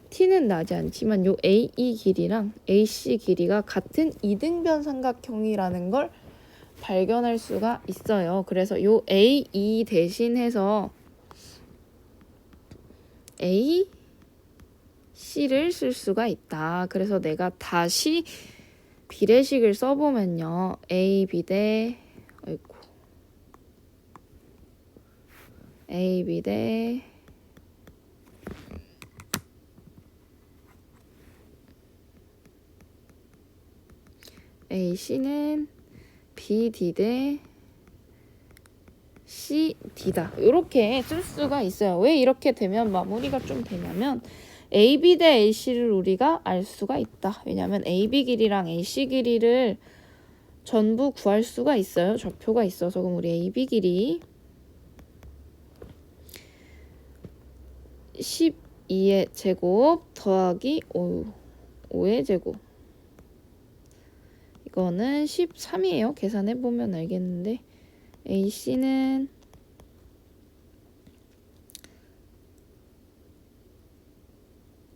T는 나지 않지만 요 AE 길이랑 AC 길이가 같은 이등변 삼각형이라는 걸 발견할 수가 있어요. 그래서 요 AE 대신해서 AC를 쓸 수가 있다. 그래서 내가 다시 비례식을 써보면요. AB 대 AB 대 AC는 BD 대 CD다. 이렇게 쓸 수가 있어요. 왜 이렇게 되면 마무리가 좀 되냐면 AB 대 AC를 우리가 알 수가 있다. 왜냐하면 AB 길이랑 AC 길이를 전부 구할 수가 있어요. 좌표가 있어서. 그럼 우리 AB 길이 12의 제곱 더하기 5의 제곱, 이거는 13이에요. 계산해보면 알겠는데 AC는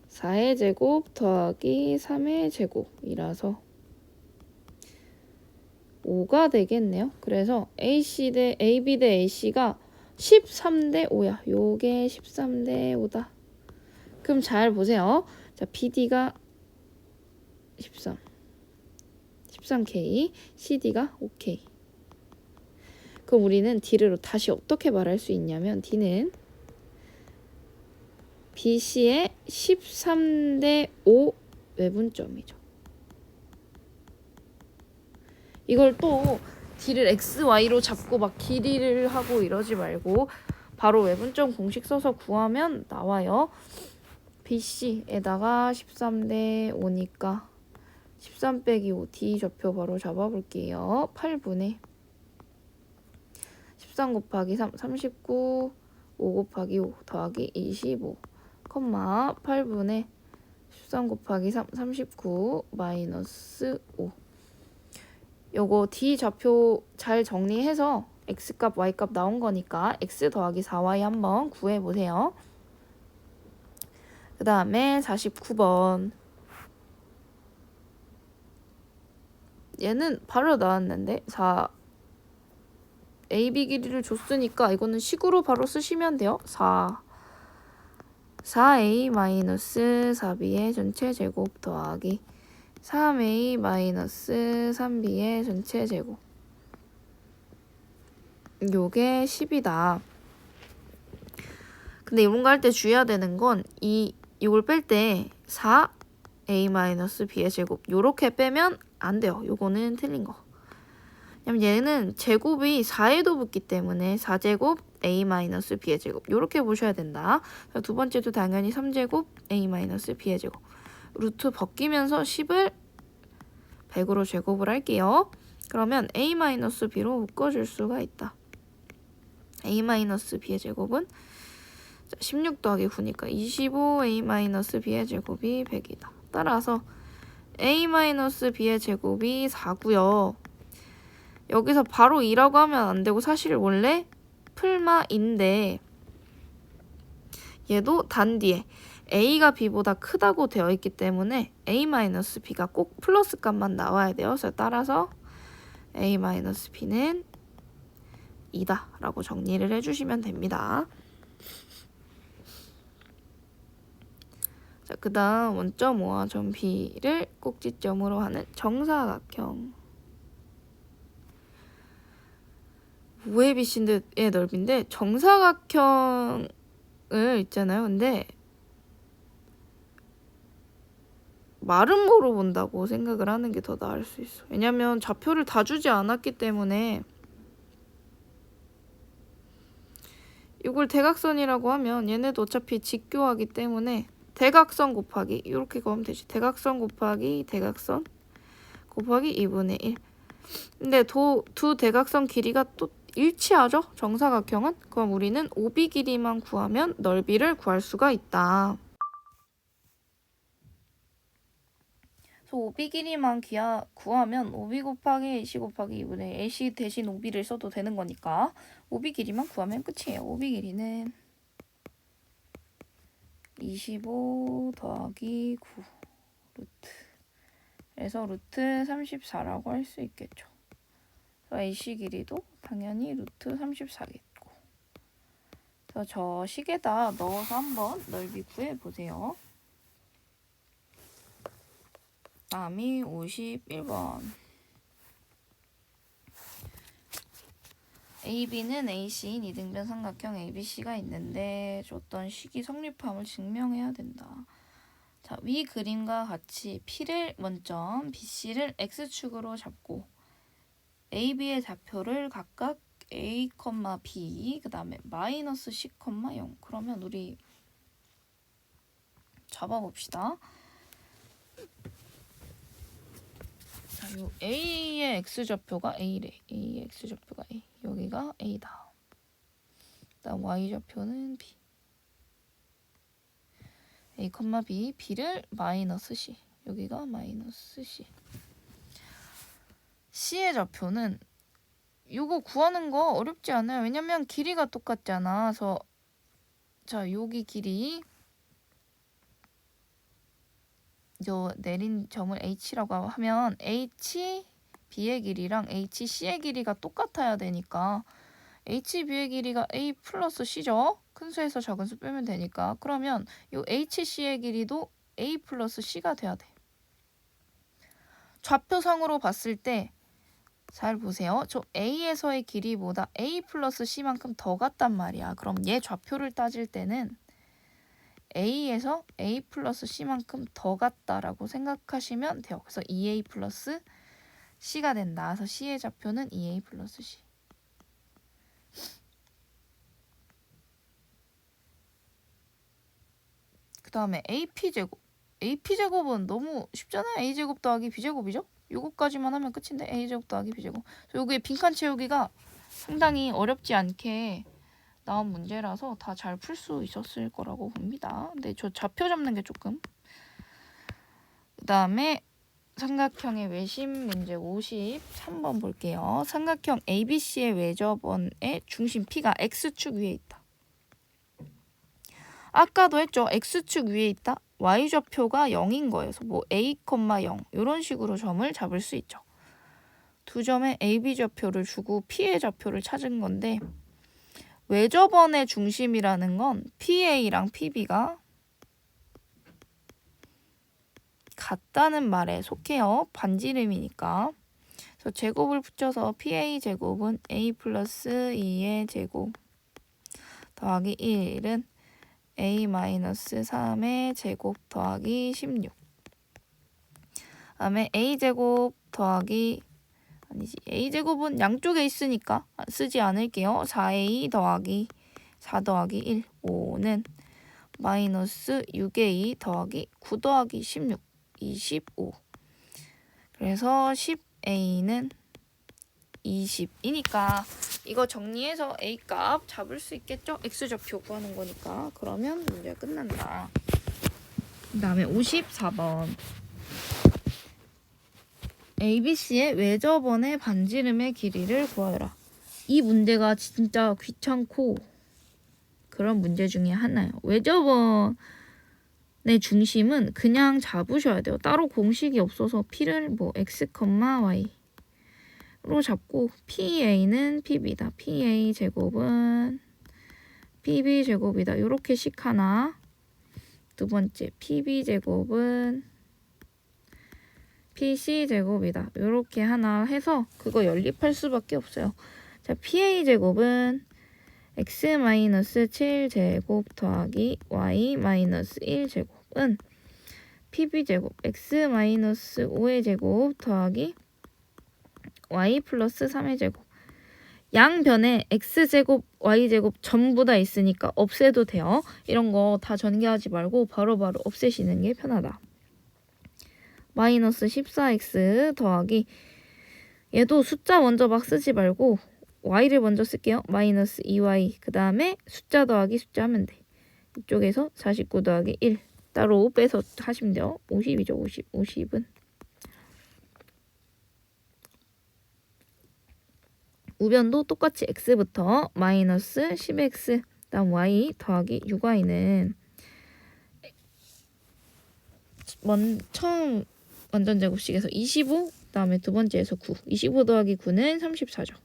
4의 제곱 더하기 3의 제곱이라서 5가 되겠네요. 그래서 AB 대 AC가 13 대 5야. 요게 13 대 5다. 그럼 잘 보세요. 자, BD가 13K, CD가 5K. 그럼 우리는 D를 다시 어떻게 말할 수 있냐면 D는 BC의 13 대 5 외분점이죠. 이걸 또 D를 X, Y로 잡고 막 길이를 하고 이러지 말고 바로 외분점 공식 써서 구하면 나와요. BC에다가 13 대 5니까 13 빼기 5, D 좌표 바로 잡아볼게요. 8분의 13 곱하기 3, 39, 5 곱하기 5 더하기 25, 8분의 13 곱하기 3, 39 마이너스 5. 요거 D 좌표 잘 정리해서 X값, Y값 나온 거니까 X 더하기 4Y 한번 구해보세요. 그 다음에 49번. 얘는 바로 나왔는데 AB 길이를 줬으니까 이거는 식으로 바로 쓰시면 돼요. 4A 마이너스 4B의 전체 제곱 더하기 3A 마이너스 3B의 전체 제곱. 요게 10이다. 근데 이런 거 할 때 주의해야 되는 건 이걸 뺄 때 4A 마이너스 B의 제곱 요렇게 빼면 안 돼요. 요거는 틀린 거. 왜냐면 얘는 제곱이 4에도 붙기 때문에 4제곱 A 마이너스 B의 제곱 요렇게 보셔야 된다. 두 번째도 당연히 3제곱 A 마이너스 B의 제곱. 루트 벗기면서 10을 100으로 제곱을 할게요. 그러면 A 마이너스 B로 묶어줄 수가 있다. A 마이너스 B의 제곱은 16 더하기 9니까 25 A 마이너스 B의 제곱이 100이다. 따라서 A 마이너스 B의 제곱이 4고요. 여기서 바로 2라고 하면 안 되고 사실 원래 풀마인데 얘도 단 뒤에 A가 B보다 크다고 되어 있기 때문에 A 마이너스 B가 꼭 플러스 값만 나와야 돼요. 그래서 따라서 A 마이너스 B는 2다 라고 정리를 해주시면 됩니다. 자, 그 다음 원점 O와 점 B를 꼭지점으로 하는 정사각형. 5ABC의 넓이인데 정사각형을 있잖아요. 근데 마름모로 본다고 생각을 하는 게 더 나을 수 있어. 왜냐면 좌표를 다 주지 않았기 때문에 이걸 대각선이라고 하면 얘네도 어차피 직교하기 때문에 대각선 곱하기 이렇게 그으면 되지. 대각선 곱하기 대각선 곱하기 2분의 1. 근데 두 대각선 길이가 또 일치하죠? 정사각형은? 그럼 우리는 OB 길이만 구하면 넓이를 구할 수가 있다. 그래서 OB 길이만 구하면 OB 곱하기 AC 곱하기 2분의 AC 대신 OB를 써도 되는 거니까 OB 길이만 구하면 끝이에요. OB 길이는 25 더하기 9 루트. 그래서 루트 34라고 할 수 있겠죠. 그래서 AC 길이도 당연히 루트 34겠고. 그래서 저 식에다 넣어서 한번 넓이 구해보세요. 다음이 51번. AB는 AC인 이등변 삼각형 ABC가 있는데 줬던 식이 성립함을 증명해야 된다. 자, 위 그림과 같이 P를 원점, BC를 X축으로 잡고 AB의 좌표를 각각 A, B, 그 다음에 마이너스 C, 0. 그러면 우리 잡아봅시다. 자, 요 A의 X좌표가 A래. A의 X좌표가 A. 여기가 A다. 그다음 Y좌표는 B. A, B, B를 마이너스 C. 여기가 마이너스 C. C의 좌표는 이거 구하는 거 어렵지 않아요. 왜냐면 길이가 똑같잖아. 그래서 자, 여기 길이 요 내린 점을 H라고 하면 HB의 길이랑 HC의 길이가 똑같아야 되니까 HB의 길이가 A 플러스 C죠. 큰 수에서 작은 수 빼면 되니까. 그러면 요 HC의 길이도 A 플러스 C가 돼야 돼. 좌표상으로 봤을 때 잘 보세요. 저 A에서의 길이보다 A 플러스 C만큼 더 같단 말이야. 그럼 얘 좌표를 따질 때는 A에서 A 플러스 C만큼 더 같다라고 생각하시면 돼요. 그래서 2A 플러스 C가 된다. 그래서 C의 좌표는 2A 플러스 C. 그 다음에 AP제곱. AP제곱은 너무 쉽잖아요. A제곱 더하기 B제곱이죠? 요거까지만 하면 끝인데 A제곱 더하기 B제곱. 요게 빈칸 채우기가 상당히 어렵지 않게 나온 문제라서 다 잘 풀 수 있었을 거라고 봅니다. 근데 저 좌표 잡는 게 조금. 그 다음에 삼각형의 외심 문제 53번 볼게요. 삼각형 ABC의 외접원의 중심 P가 X축 위에 있다. 아까도 했죠. X축 위에 있다. Y좌표가 0인 거예요. 그래서 뭐 A, 0 이런 식으로 점을 잡을 수 있죠. 두 점의 AB 좌표를 주고 P의 좌표를 찾은 건데 외접원의 중심이라는 건 PA랑 PB가 같다는 말에 속해요. 반지름이니까. 그래서 제곱을 붙여서 PA 제곱은 A 플러스 2의 제곱 더하기 1은 A 마이너스 3의 제곱 더하기 16. 다음에 A 제곱 더하기 아니지 A 제곱은 양쪽에 있으니까 쓰지 않을게요. 4A 더하기 4 더하기 1 5는 마이너스 6A 더하기 9 더하기 16 25. 그래서 10A는 20이니까 이거 정리해서 A 값 잡을 수 있겠죠? X좌표 구하는 거니까. 그러면 문제가 끝난다. 그 다음에 54번. ABC의 외접원의 반지름의 길이를 구하라. 이 문제가 진짜 귀찮고 그런 문제 중에 하나예요. 외접원의 중심은 그냥 잡으셔야 돼요. 따로 공식이 없어서 P를 뭐 X, Y로 잡고 PA는 PB다. PA 제곱은 PB 제곱이다. 이렇게 식 하나. 두 번째 PB 제곱은 PC 제곱이다. 이렇게 하나 해서 그거 연립할 수밖에 없어요. 자, PA 제곱은 X-7 제곱 더하기 Y-1 제곱은 pb제곱 x-5의 제곱 더하기 y 플러스 3의 제곱. 양변에 x제곱, y제곱 전부 다 있으니까 없애도 돼요. 이런 거 다 전개하지 말고 바로바로 없애시는 게 편하다. 마이너스 14x 더하기, 얘도 숫자 먼저 막 쓰지 말고 y를 먼저 쓸게요. 마이너스 2y, 그 다음에 숫자 더하기 숫자 하면 돼. 이쪽에서 49 더하기 1 따로 빼서 하시면 돼요. 50이죠. 50은 우변도 똑같이 x부터 마이너스 10x 다음 y 더하기 6y는 처음 완전제곱식에서 25, 다음에 두 번째에서 9. 25 더하기 9는 34죠.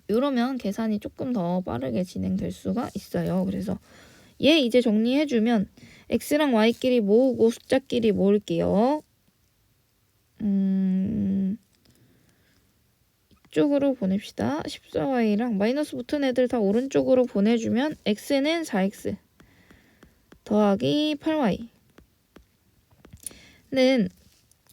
이러면 계산이 조금 더 빠르게 진행될 수가 있어요. 그래서 얘 이제 정리해주면 x랑 y끼리 모으고 숫자끼리 모을게요. 이쪽으로 보냅시다. 14y랑 마이너스 붙은 애들 다 오른쪽으로 보내주면 x는 4x 더하기 8y 는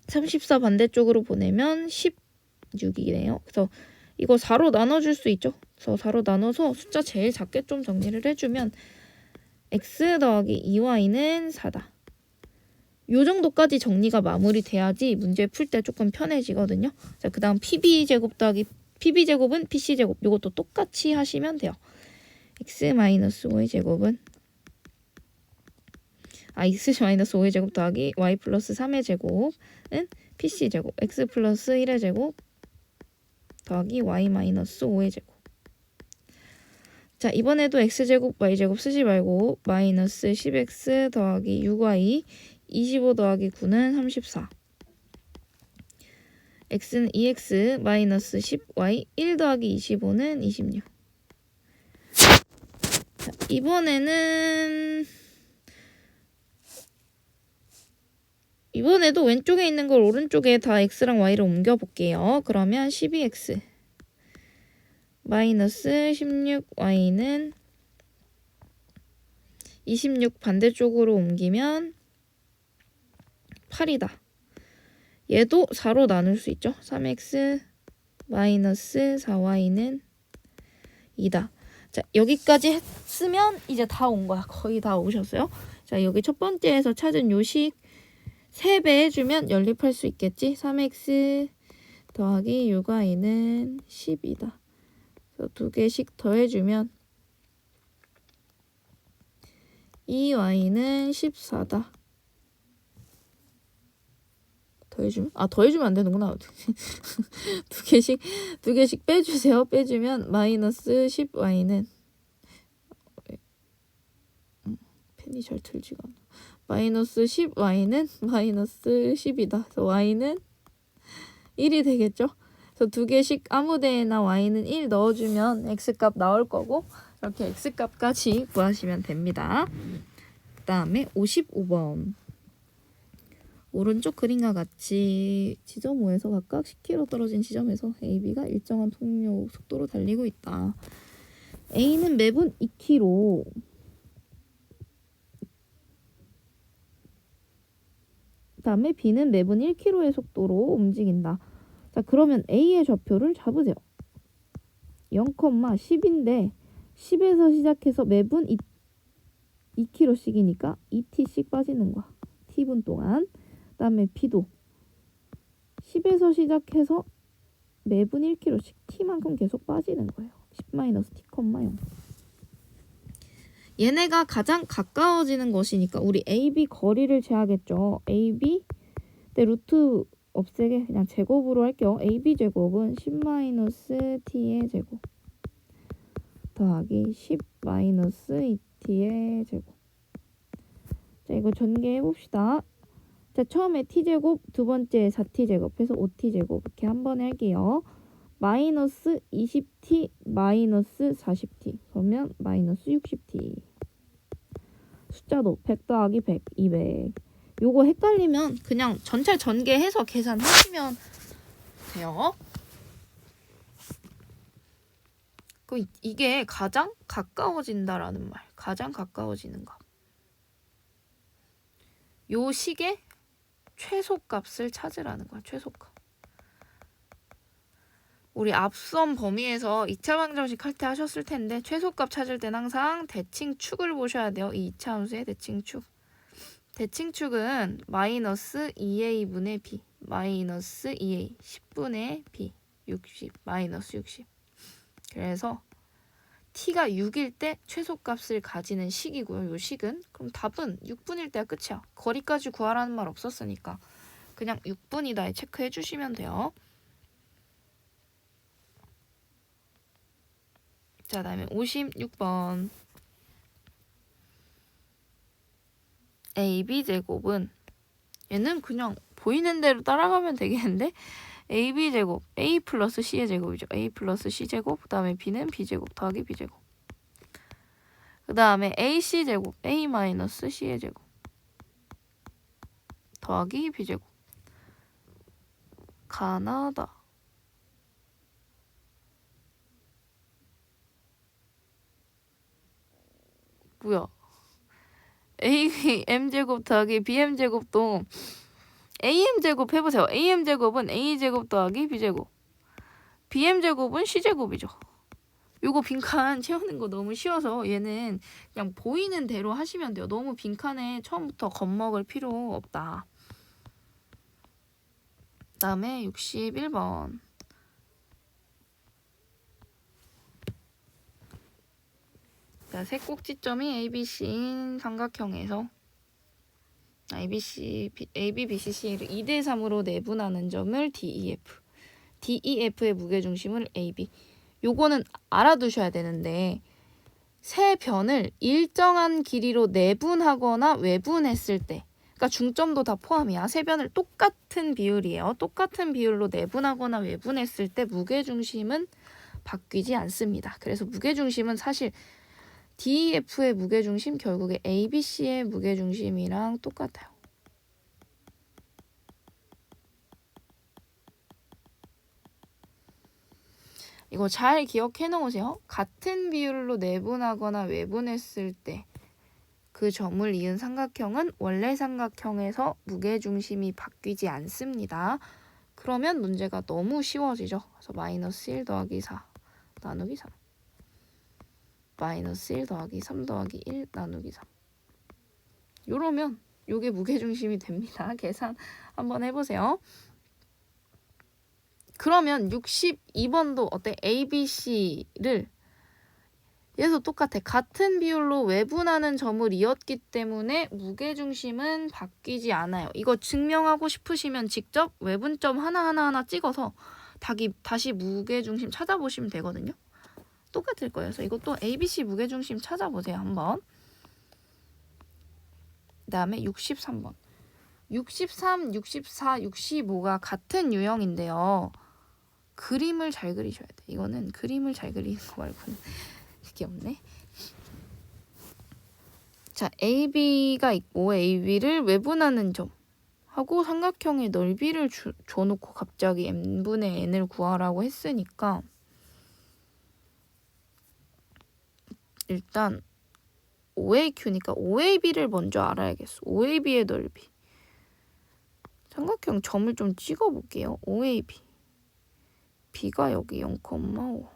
34 반대쪽으로 보내면 16이네요. 그래서 이거 4로 나눠줄 수 있죠. 그래서 4로 나눠서 숫자 제일 작게 좀 정리를 해주면 x 더하기 2y는 4다. 요 정도까지 정리가 마무리돼야지 문제 풀 때 조금 편해지거든요. 자, 그 다음 pb제곱 더하기 pb제곱은 pc제곱. 요것도 똑같이 하시면 돼요. x-5의 제곱은 x-5의 제곱 더하기 y 플러스 3의 제곱은 pc제곱. x 플러스 1의 제곱 더하기 y 마이너스 5의 제곱. 자, 이번에도 x제곱 y제곱 쓰지 말고 마이너스 10x 더하기 6y 25 더하기 9는 34. x는 2x 마이너스 10y 1 더하기 25는 26. 자, 이번에도 왼쪽에 있는 걸 오른쪽에 다 x랑 y를 옮겨볼게요. 그러면 12x 마이너스 16y는 26 반대쪽으로 옮기면 8이다. 얘도 4로 나눌 수 있죠. 3x 마이너스 4y는 2다. 자, 여기까지 했으면 이제 다 온 거야. 거의 다 오셨어요. 자, 여기 첫 번째에서 찾은 요식 3배 해주면 연립할 수 있겠지. 3x 더하기 6y는 10이다. 그래서 2개씩 더해주면 2y는 14다. 더해주면 안 되는구나. 두 개씩 빼주세요. 빼주면 마이너스 10y는 펜이 잘 들지가 않아. 마이너스 10y는 마이너스 10이다. 그래서 y는 1이 되겠죠. 그래서 2개씩 아무 데에나 y는 1 넣어주면 x값 나올 거고, 이렇게 x값까지 구하시면 됩니다. 그 다음에 55번. 오른쪽 그림과 같이 지점 5에서 각각 10km 떨어진 지점에서 AB가 일정한 통로 속도로 달리고 있다. A는 매분 2km, 그 다음에 B는 매분 1km의 속도로 움직인다. 자, 그러면 A의 좌표를 잡으세요. 0,10인데 10에서 시작해서 매분 2km씩이니까 2t씩 빠지는 거야. t분 동안. 그 다음에 B도 10에서 시작해서 매분 1km씩 t만큼 계속 빠지는 거예요. 10-t,0. 얘네가 가장 가까워지는 것이니까 우리 AB 거리를 재야겠죠. AB 때 루트 없애게 그냥 제곱으로 할게요. AB 제곱은 10-t의 제곱 더하기 10-2t의 제곱. 자, 이거 전개해 봅시다. 자, 처음에 t제곱, 두 번째 4t제곱 해서 5t제곱 이렇게 한 번에 할게요. 마이너스 20t 마이너스 40t 그러면 마이너스 60t. 숫자도 100 더하기 100 200. 요거 헷갈리면 그냥 전체 전개해서 계산하시면 돼요. 이게 가장 가까워진다라는 말. 가장 가까워지는 거. 요 식의 최소값을 찾으라는 거야. 최소값. 우리 앞선 범위에서 2차 방정식 할 때 하셨을 텐데 최소값 찾을 땐 항상 대칭축을 보셔야 돼요. 이 2차 함수의 대칭축. 대칭축은 마이너스 2a분의 b 마이너스 2a 10분의 b 60 마이너스 60. 그래서 t가 6일 때 최소값을 가지는 식이고요. 요 식은 그럼 답은 6분일 때가 끝이야. 거리까지 구하라는 말 없었으니까 그냥 6분이다에 체크해 주시면 돼요. 자, 다음에 56번 ab제곱은 얘는 그냥 보이는 대로 따라가면 되겠는데 ab제곱 a 플러스 c의 제곱이죠. a 플러스 c제곱 그 다음에 b는 b제곱 더하기 b제곱 그 다음에 ac제곱 a 마이너스 c의 제곱 더하기 b제곱 가나다 뭐야 am제곱 더하기 bm제곱도 am제곱 해보세요. am제곱은 a제곱 더하기 b제곱 bm제곱은 c제곱이죠. 요거 빈칸 채우는 거 너무 쉬워서 얘는 그냥 보이는 대로 하시면 돼요. 너무 빈칸에 처음부터 겁먹을 필요 없다. 그 다음에 61번 자, 세 꼭지점이 ABC인 삼각형에서 ABC, AB, BC, C를 2대3으로 내분하는 점을 DEF DEF의 무게중심을 AB 요거는 알아두셔야 되는데 세 변을 일정한 길이로 내분하거나 외분했을 때 그러니까 중점도 다 포함이야. 세 변을 똑같은 비율이에요. 똑같은 비율로 내분하거나 외분했을 때 무게중심은 바뀌지 않습니다. 그래서 무게중심은 사실 DEF의 무게중심 결국에 ABC의 무게중심이랑 똑같아요. 이거 잘 기억해 놓으세요. 같은 비율로 내분하거나 외분했을 때 그 점을 이은 삼각형은 원래 삼각형에서 무게중심이 바뀌지 않습니다. 그러면 문제가 너무 쉬워지죠. 그래서 마이너스 1 더하기 4 나누기 3 마이너스 1 더하기 3 더하기 1 나누기 3 요러면 요게 무게중심이 됩니다. 계산 한번 해보세요. 그러면 62번도 어때? ABC를 얘도 똑같아. 같은 비율로 외분하는 점을 이었기 때문에 무게중심은 바뀌지 않아요. 이거 증명하고 싶으시면 직접 외분점 하나하나 찍어서 다시 무게중심 찾아보시면 되거든요. 똑같을 거예요. 그래서 이것도 ABC 무게중심 찾아보세요. 한번. 그 다음에 63번. 63, 64, 65가 같은 유형인데요. 그림을 잘 그리셔야 돼. 이거는 그림을 잘 그리는 거 말고는 그게 없네. 자, AB가 있고 AB를 외분하는 점 하고 삼각형의 넓이를 줘놓고 갑자기 n분의 n을 구하라고 했으니까 일단 OAQ니까 OAB를 먼저 알아야겠어. OAB의 넓이. 삼각형 점을 좀 찍어볼게요. OAB. B가 여기 0,5.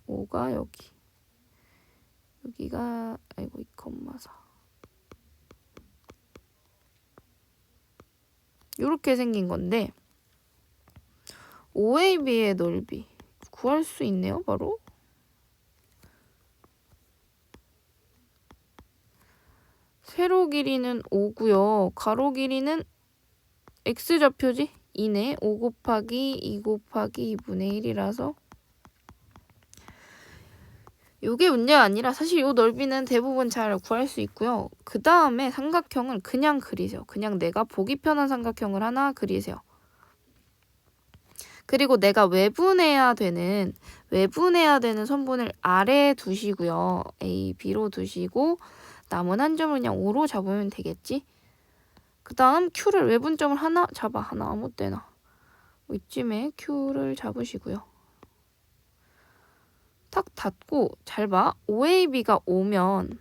5가 여기. 여기가 아이고 2,4. 이렇게 생긴 건데 OAB의 넓이 구할 수 있네요. 바로. 세로 길이는 5고요. 가로 길이는 X좌표지? 2네. 5 곱하기 2 곱하기 2분의 1이라서 이게 문제가 아니라 사실 이 넓이는 대부분 잘 구할 수 있고요. 그 다음에 삼각형을 그냥 그리세요. 그냥 내가 보기 편한 삼각형을 하나 그리세요. 그리고 내가 외분해야 되는 선분을 아래에 두시고요. A, B로 두시고 남은 한 점을 그냥 O로 잡으면 되겠지? 그 다음 Q를 외분점을 하나 잡아. 하나 아무 때나. 이쯤에 Q를 잡으시고요. 탁 닫고 잘 봐. OAB가 오면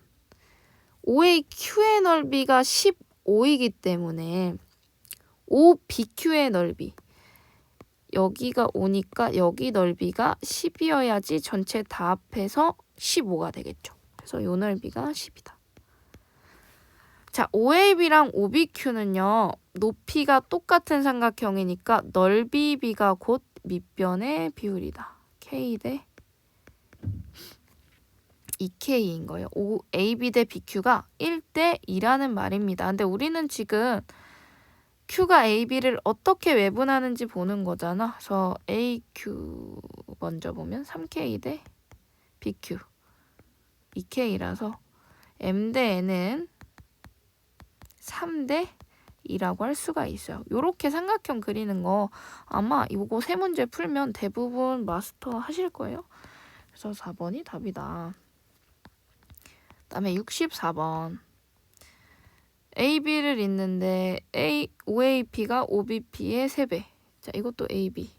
OAQ의 넓이가 15이기 때문에 OBQ의 넓이 여기가 5니까 여기 넓이가 10이어야지 전체 다 합해서 15가 되겠죠. 그래서 이 넓이가 10이다. 자, OAB랑 OBQ는요. 높이가 똑같은 삼각형이니까 넓이 B가 곧 밑변의 비율이다. K 대 2K인 거예요. AB 대 BQ가 1대 2라는 말입니다. 근데 우리는 지금 Q가 AB를 어떻게 외분하는지 보는 거잖아. 그래서 AQ 먼저 보면 3K 대 BQ 2K라서 M 대 N은 3대 2라고 할 수가 있어요. 요렇게 삼각형 그리는 거 아마 이거 세 문제 풀면 대부분 마스터 하실 거예요. 그래서 4번이 답이다. 그다음에 64번. AB를 있는데 OAP가 OBP의 3배. 자, 이것도 AB.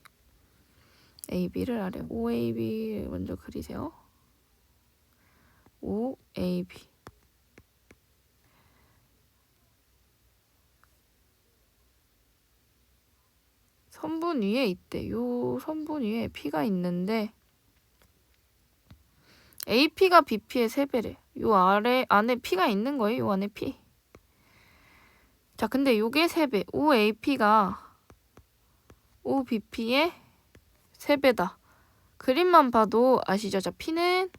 AB를 아래 OAB 먼저 그리세요. OAB. 선분 위에 있대. 요 선분 위에 P가 있는데 AP가 BP의 3배래. 요 안에 P가 있는 거예요. 요 안에 P. 자, 근데 요게 3배. OAP가 OBP의 3배다. 그림만 봐도 아시죠? 자, P는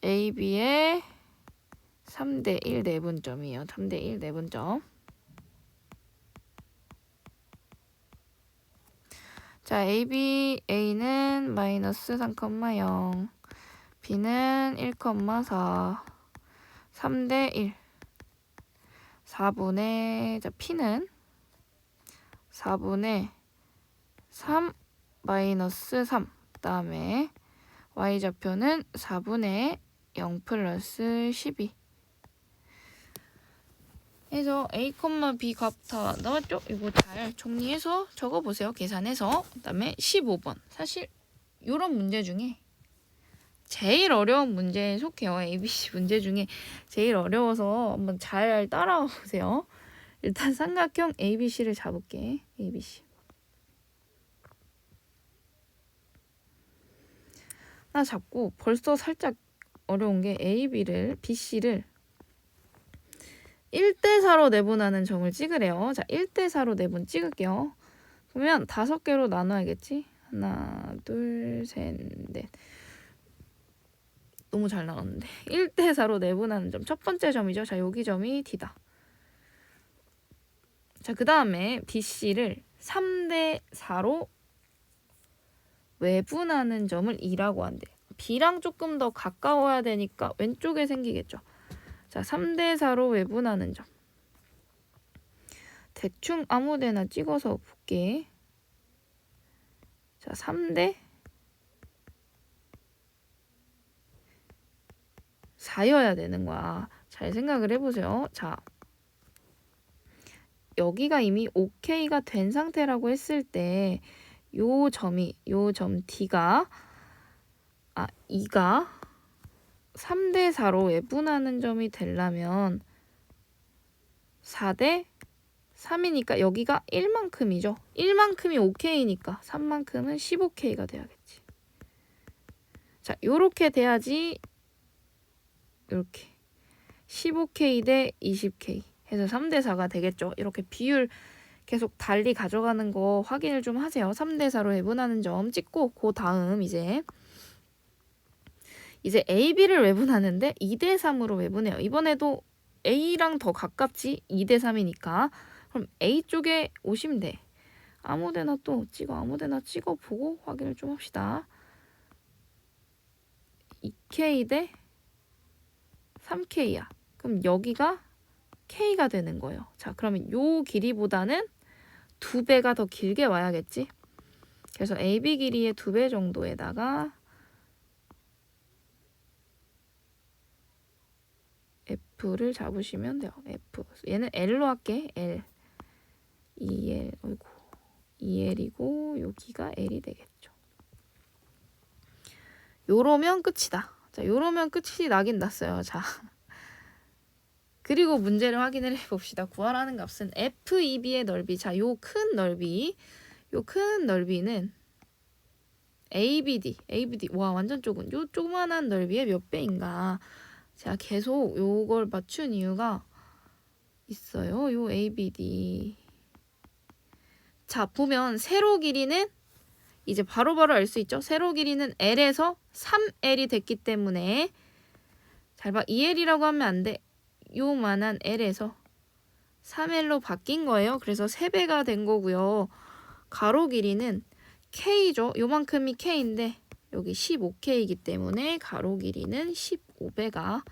AB의 3대 1 내분점이에요. 3대 1 내분점. 자, ABA는 마이너스 3,0, B는 1,4, 3대 1. 4분의, 자, P는 4분의 3 마이너스 3. 그 다음에 Y좌표는 4분의 0 플러스 12. 해서 A, B 값 다 나왔죠? 이거 잘 정리해서 적어보세요. 계산해서. 그 다음에 15번. 사실 이런 문제 중에 제일 어려운 문제에 속해요. ABC 문제 중에 제일 어려워서 한번 잘 따라와 보세요. 일단 삼각형 ABC를 잡을게. ABC. 하나 잡고 벌써 살짝 어려운 게 BC를 1대4로 내분하는 점을 찍으래요. 자, 1대4로 내분 찍을게요. 그러면 5개로 나눠야겠지? 하나, 둘, 셋, 넷. 너무 잘 나왔는데. 1대4로 내분하는 점. 첫 번째 점이죠. 자, 여기 점이 D다. 자, 그 다음에 BC를 3대4로 외분하는 점을 2라고 한대. B랑 조금 더 가까워야 되니까 왼쪽에 생기겠죠. 자, 3대4로 외분하는 점. 대충 아무데나 찍어서 볼게. 자, 3대 4여야 되는 거야. 잘 생각을 해보세요. 자, 여기가 이미 OK가 된 상태라고 했을 때 요 점 D가 2가 3대4로 외분하는 점이 되려면 4대 3이니까 여기가 1만큼이죠. 1만큼이 5K니까 3만큼은 15K가 돼야겠지. 자, 요렇게 돼야지 이렇게 15K 대 20K 해서 3대4가 되겠죠. 이렇게 비율 계속 달리 가져가는 거 확인을 좀 하세요. 3대4로 외분하는 점 찍고 그 다음 이제 AB를 외분하는데 2대3으로 외분해요. 이번에도 A랑 더 가깝지 2대3이니까 그럼 A 쪽에 오시면 돼. 아무데나 찍어보고 확인을 좀 합시다. 2K 대 3K야. 그럼 여기가 K가 되는 거예요. 자, 그러면 요 길이보다는 2배가 더 길게 와야겠지? 그래서 AB 길이의 2배 정도에다가 F를 잡으시면 돼요. F. 얘는 L로 할게. L. 2L. 어이구. 2L이고 여기가 L이 되겠죠. 요러면 끝이다. 자, 요러면 끝이 나긴 났어요. 자, 그리고 문제를 확인을 해봅시다. 구하라는 값은 FEB의 넓이. 자, 요 큰 넓이는 ABD. 와, 완전 좁은. 요 조그만한 넓이의 몇 배인가. 제가 계속 요걸 맞춘 이유가 있어요. 요 ABD. 자, 보면 세로 길이는 이제 바로바로 알 수 있죠. 세로 길이는 L에서 3L이 됐기 때문에 잘 봐. 2L이라고 하면 안 돼. 요만한 L에서 3L로 바뀐 거예요. 그래서 3배가 된 거고요. 가로 길이는 K죠. 요만큼이 K인데 여기 15K이기 때문에 가로 길이는 15배가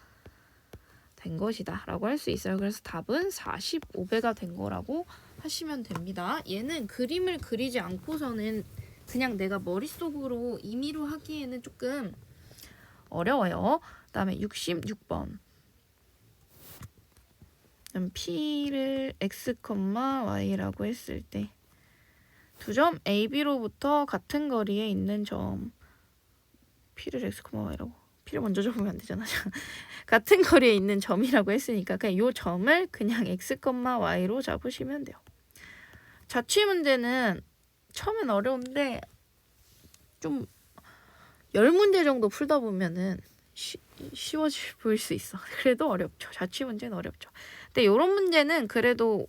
된 것이다 라고 할 수 있어요. 그래서 답은 45배가 된 거라고 하시면 됩니다. 얘는 그림을 그리지 않고서는 그냥 내가 머릿속으로 임의로 하기에는 조금 어려워요. 그 다음에 66번. P를 x, y라고 했을 때 두 점 AB로부터 같은 거리에 있는 점 P를 x, y라고 P를 먼저 적으면 안 되잖아. 같은 거리에 있는 점이라고 했으니까 그냥 이 점을 그냥 x, y로 잡으시면 돼요. 자취 문제는 처음엔 어려운데 좀 10문제 정도 풀다 보면은 쉬워질 보일 수 있어. 그래도 어렵죠. 자취 문제는 어렵죠. 근데 이런 문제는 그래도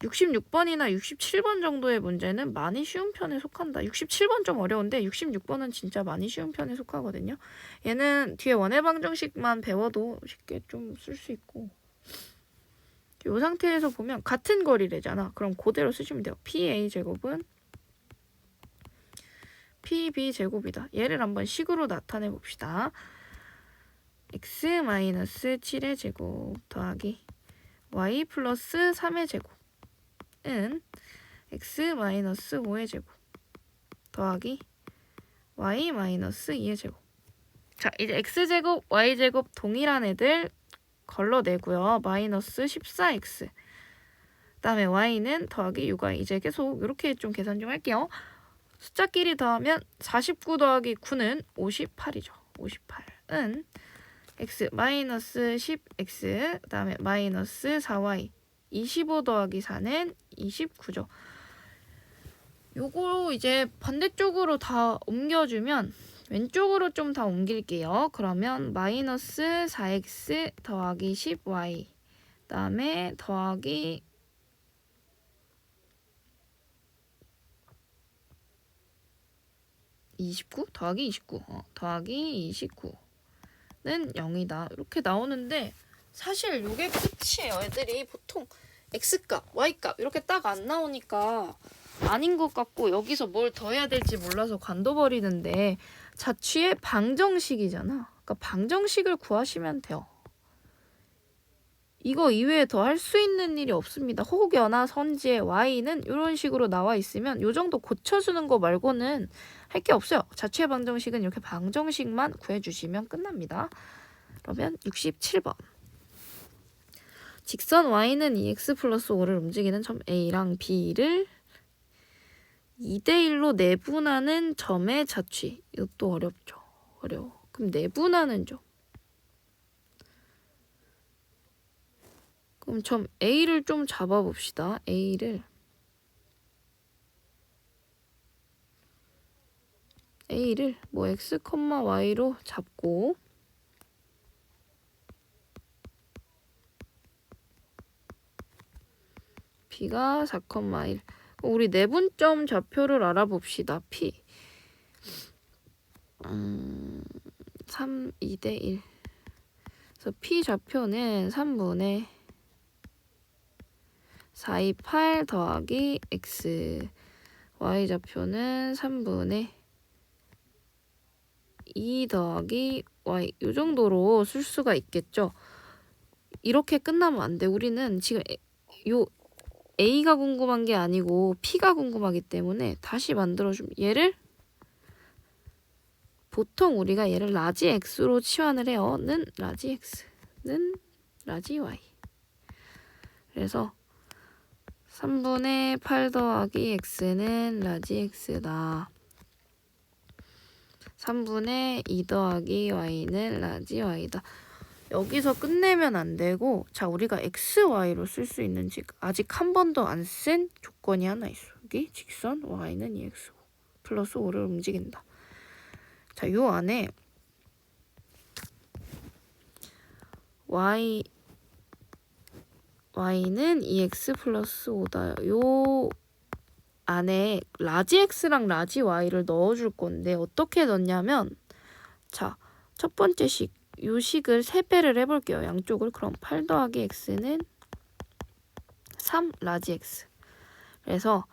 66번이나 67번 정도의 문제는 많이 쉬운 편에 속한다. 67번 좀 어려운데 66번은 진짜 많이 쉬운 편에 속하거든요. 얘는 뒤에 원의 방정식만 배워도 쉽게 좀 쓸 수 있고 이 상태에서 보면 같은 거리래잖아. 그럼 그대로 쓰시면 돼요. PA 제곱은 PB 제곱이다. 얘를 한번 식으로 나타내 봅시다. x-7의 제곱 더하기 y 플러스 3의 제곱은 x-5의 제곱 더하기 y-2의 제곱. 자, 이제 x제곱, y제곱 동일한 애들 걸러내고요. 마이너스 14x. 그 다음에 y는 더하기 6y. 이제 계속 이렇게 좀 계산 좀 할게요. 숫자끼리 더하면 49 더하기 9는 58이죠. 58은 x 마이너스 10x 그 다음에 마이너스 4y 25 더하기 4는 29죠. 요거 이제 반대쪽으로 다 옮겨주면 왼쪽으로 좀 다 옮길게요. 그러면 마이너스 4x 더하기 10y 그 다음에 더하기 29 더하기 29 더하기 29는 0이다. 이렇게 나오는데 사실 이게 끝이에요. 애들이 보통 x값, y값 이렇게 딱 안 나오니까 아닌 것 같고 여기서 뭘 더 해야 될지 몰라서 관둬버리는데 자취의 방정식이잖아. 그러니까 방정식을 구하시면 돼요. 이거 이외에 더 할 수 있는 일이 없습니다. 혹여나 선지의 y는 이런 식으로 나와 있으면 이 정도 고쳐주는 거 말고는 할 게 없어요. 자취의 방정식은 이렇게 방정식만 구해주시면 끝납니다. 그러면 67번. 직선 y는 2x 플러스 5를 움직이는 점 A랑 B를 2대1로 내분하는 점의 자취. 이것도 어렵죠. 어려워. 그럼 내분하는 점. 그럼 점 A를 좀 잡아봅시다. A를 뭐 x, y로 잡고 B가 4,1. 우리 내분점 좌표를 알아봅시다. P 3, 2대1. 그래서 P 좌표는 3분의 4, 2, 8 더하기 x. Y 좌표는 3분의 2 더하기 y. 이 정도로 쓸 수가 있겠죠. 이렇게 끝나면 안 돼. 우리는 지금 요 A가 궁금한 게 아니고 P가 궁금하기 때문에 다시 만들어주면 얘를 보통 우리가 얘를 라지 X로 치환을 해요. 는 라지 X는 라지 Y. 그래서 3분의 8 더하기 X는 라지 X다. 3분의 2 더하기 y는 라지 y다. 여기서 끝내면 안 되고, 자, 우리가 xy로 쓸 수 있는 아직 한 번도 안 쓴 조건이 하나 있어. 여기 직선 y는 2x 플러스 5를 움직인다. 자, 요 안에 y는 2x 플러스 5다. 요 안에 라지 x랑 라지 y를 넣어줄 건데 어떻게 넣냐면, 자, 첫 번째 요 식을 3배를 해볼게요. 양쪽을. 그럼 8 더하기 x는 3 라지 x. 그래서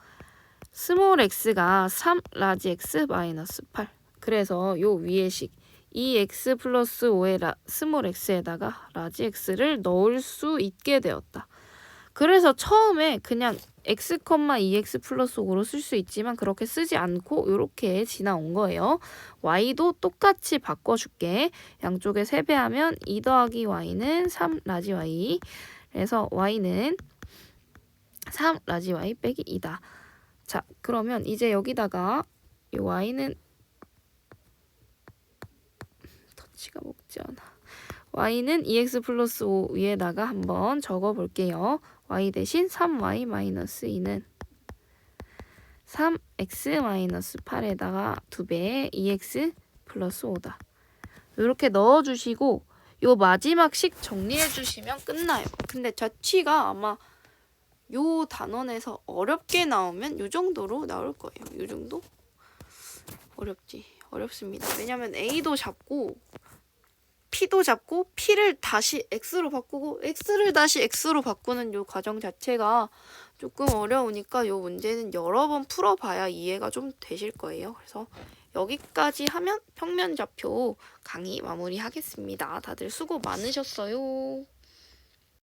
스몰 x가 3 라지 x 마이너스 8. 그래서 요 위에 식 2x 플러스 5의 스몰 x에다가 라지 x를 넣을 수 있게 되었다. 그래서 처음에 그냥 x, 2x 플러스 5로 쓸 수 있지만 그렇게 쓰지 않고 이렇게 지나온 거예요. y도 똑같이 바꿔줄게. 양쪽에 3배하면 2 더하기 y는 3 라지 y. 그래서 y는 3 라지 y 빼기 2다. 자, 그러면 이제 여기다가 이 y는 터치가 먹지 않아. y는 2x 플러스 5 위에다가 한번 적어볼게요. y 대신 3y 마이너스 2는 3x 마이너스 8에다가 2배의 2x 플러스 5다. 이렇게 넣어주시고 요 마지막 식 정리해주시면 끝나요. 근데 자취가 아마 요 단원에서 어렵게 나오면 요 정도로 나올 거예요. 요 정도? 어렵습니다. 왜냐면 a도 잡고 p도 잡고 p를 다시 x로 바꾸고 x를 다시 x로 바꾸는 요 과정 자체가 조금 어려우니까 요 문제는 여러 번 풀어봐야 이해가 좀 되실 거예요. 그래서 여기까지 하면 평면좌표 강의 마무리하겠습니다. 다들 수고 많으셨어요.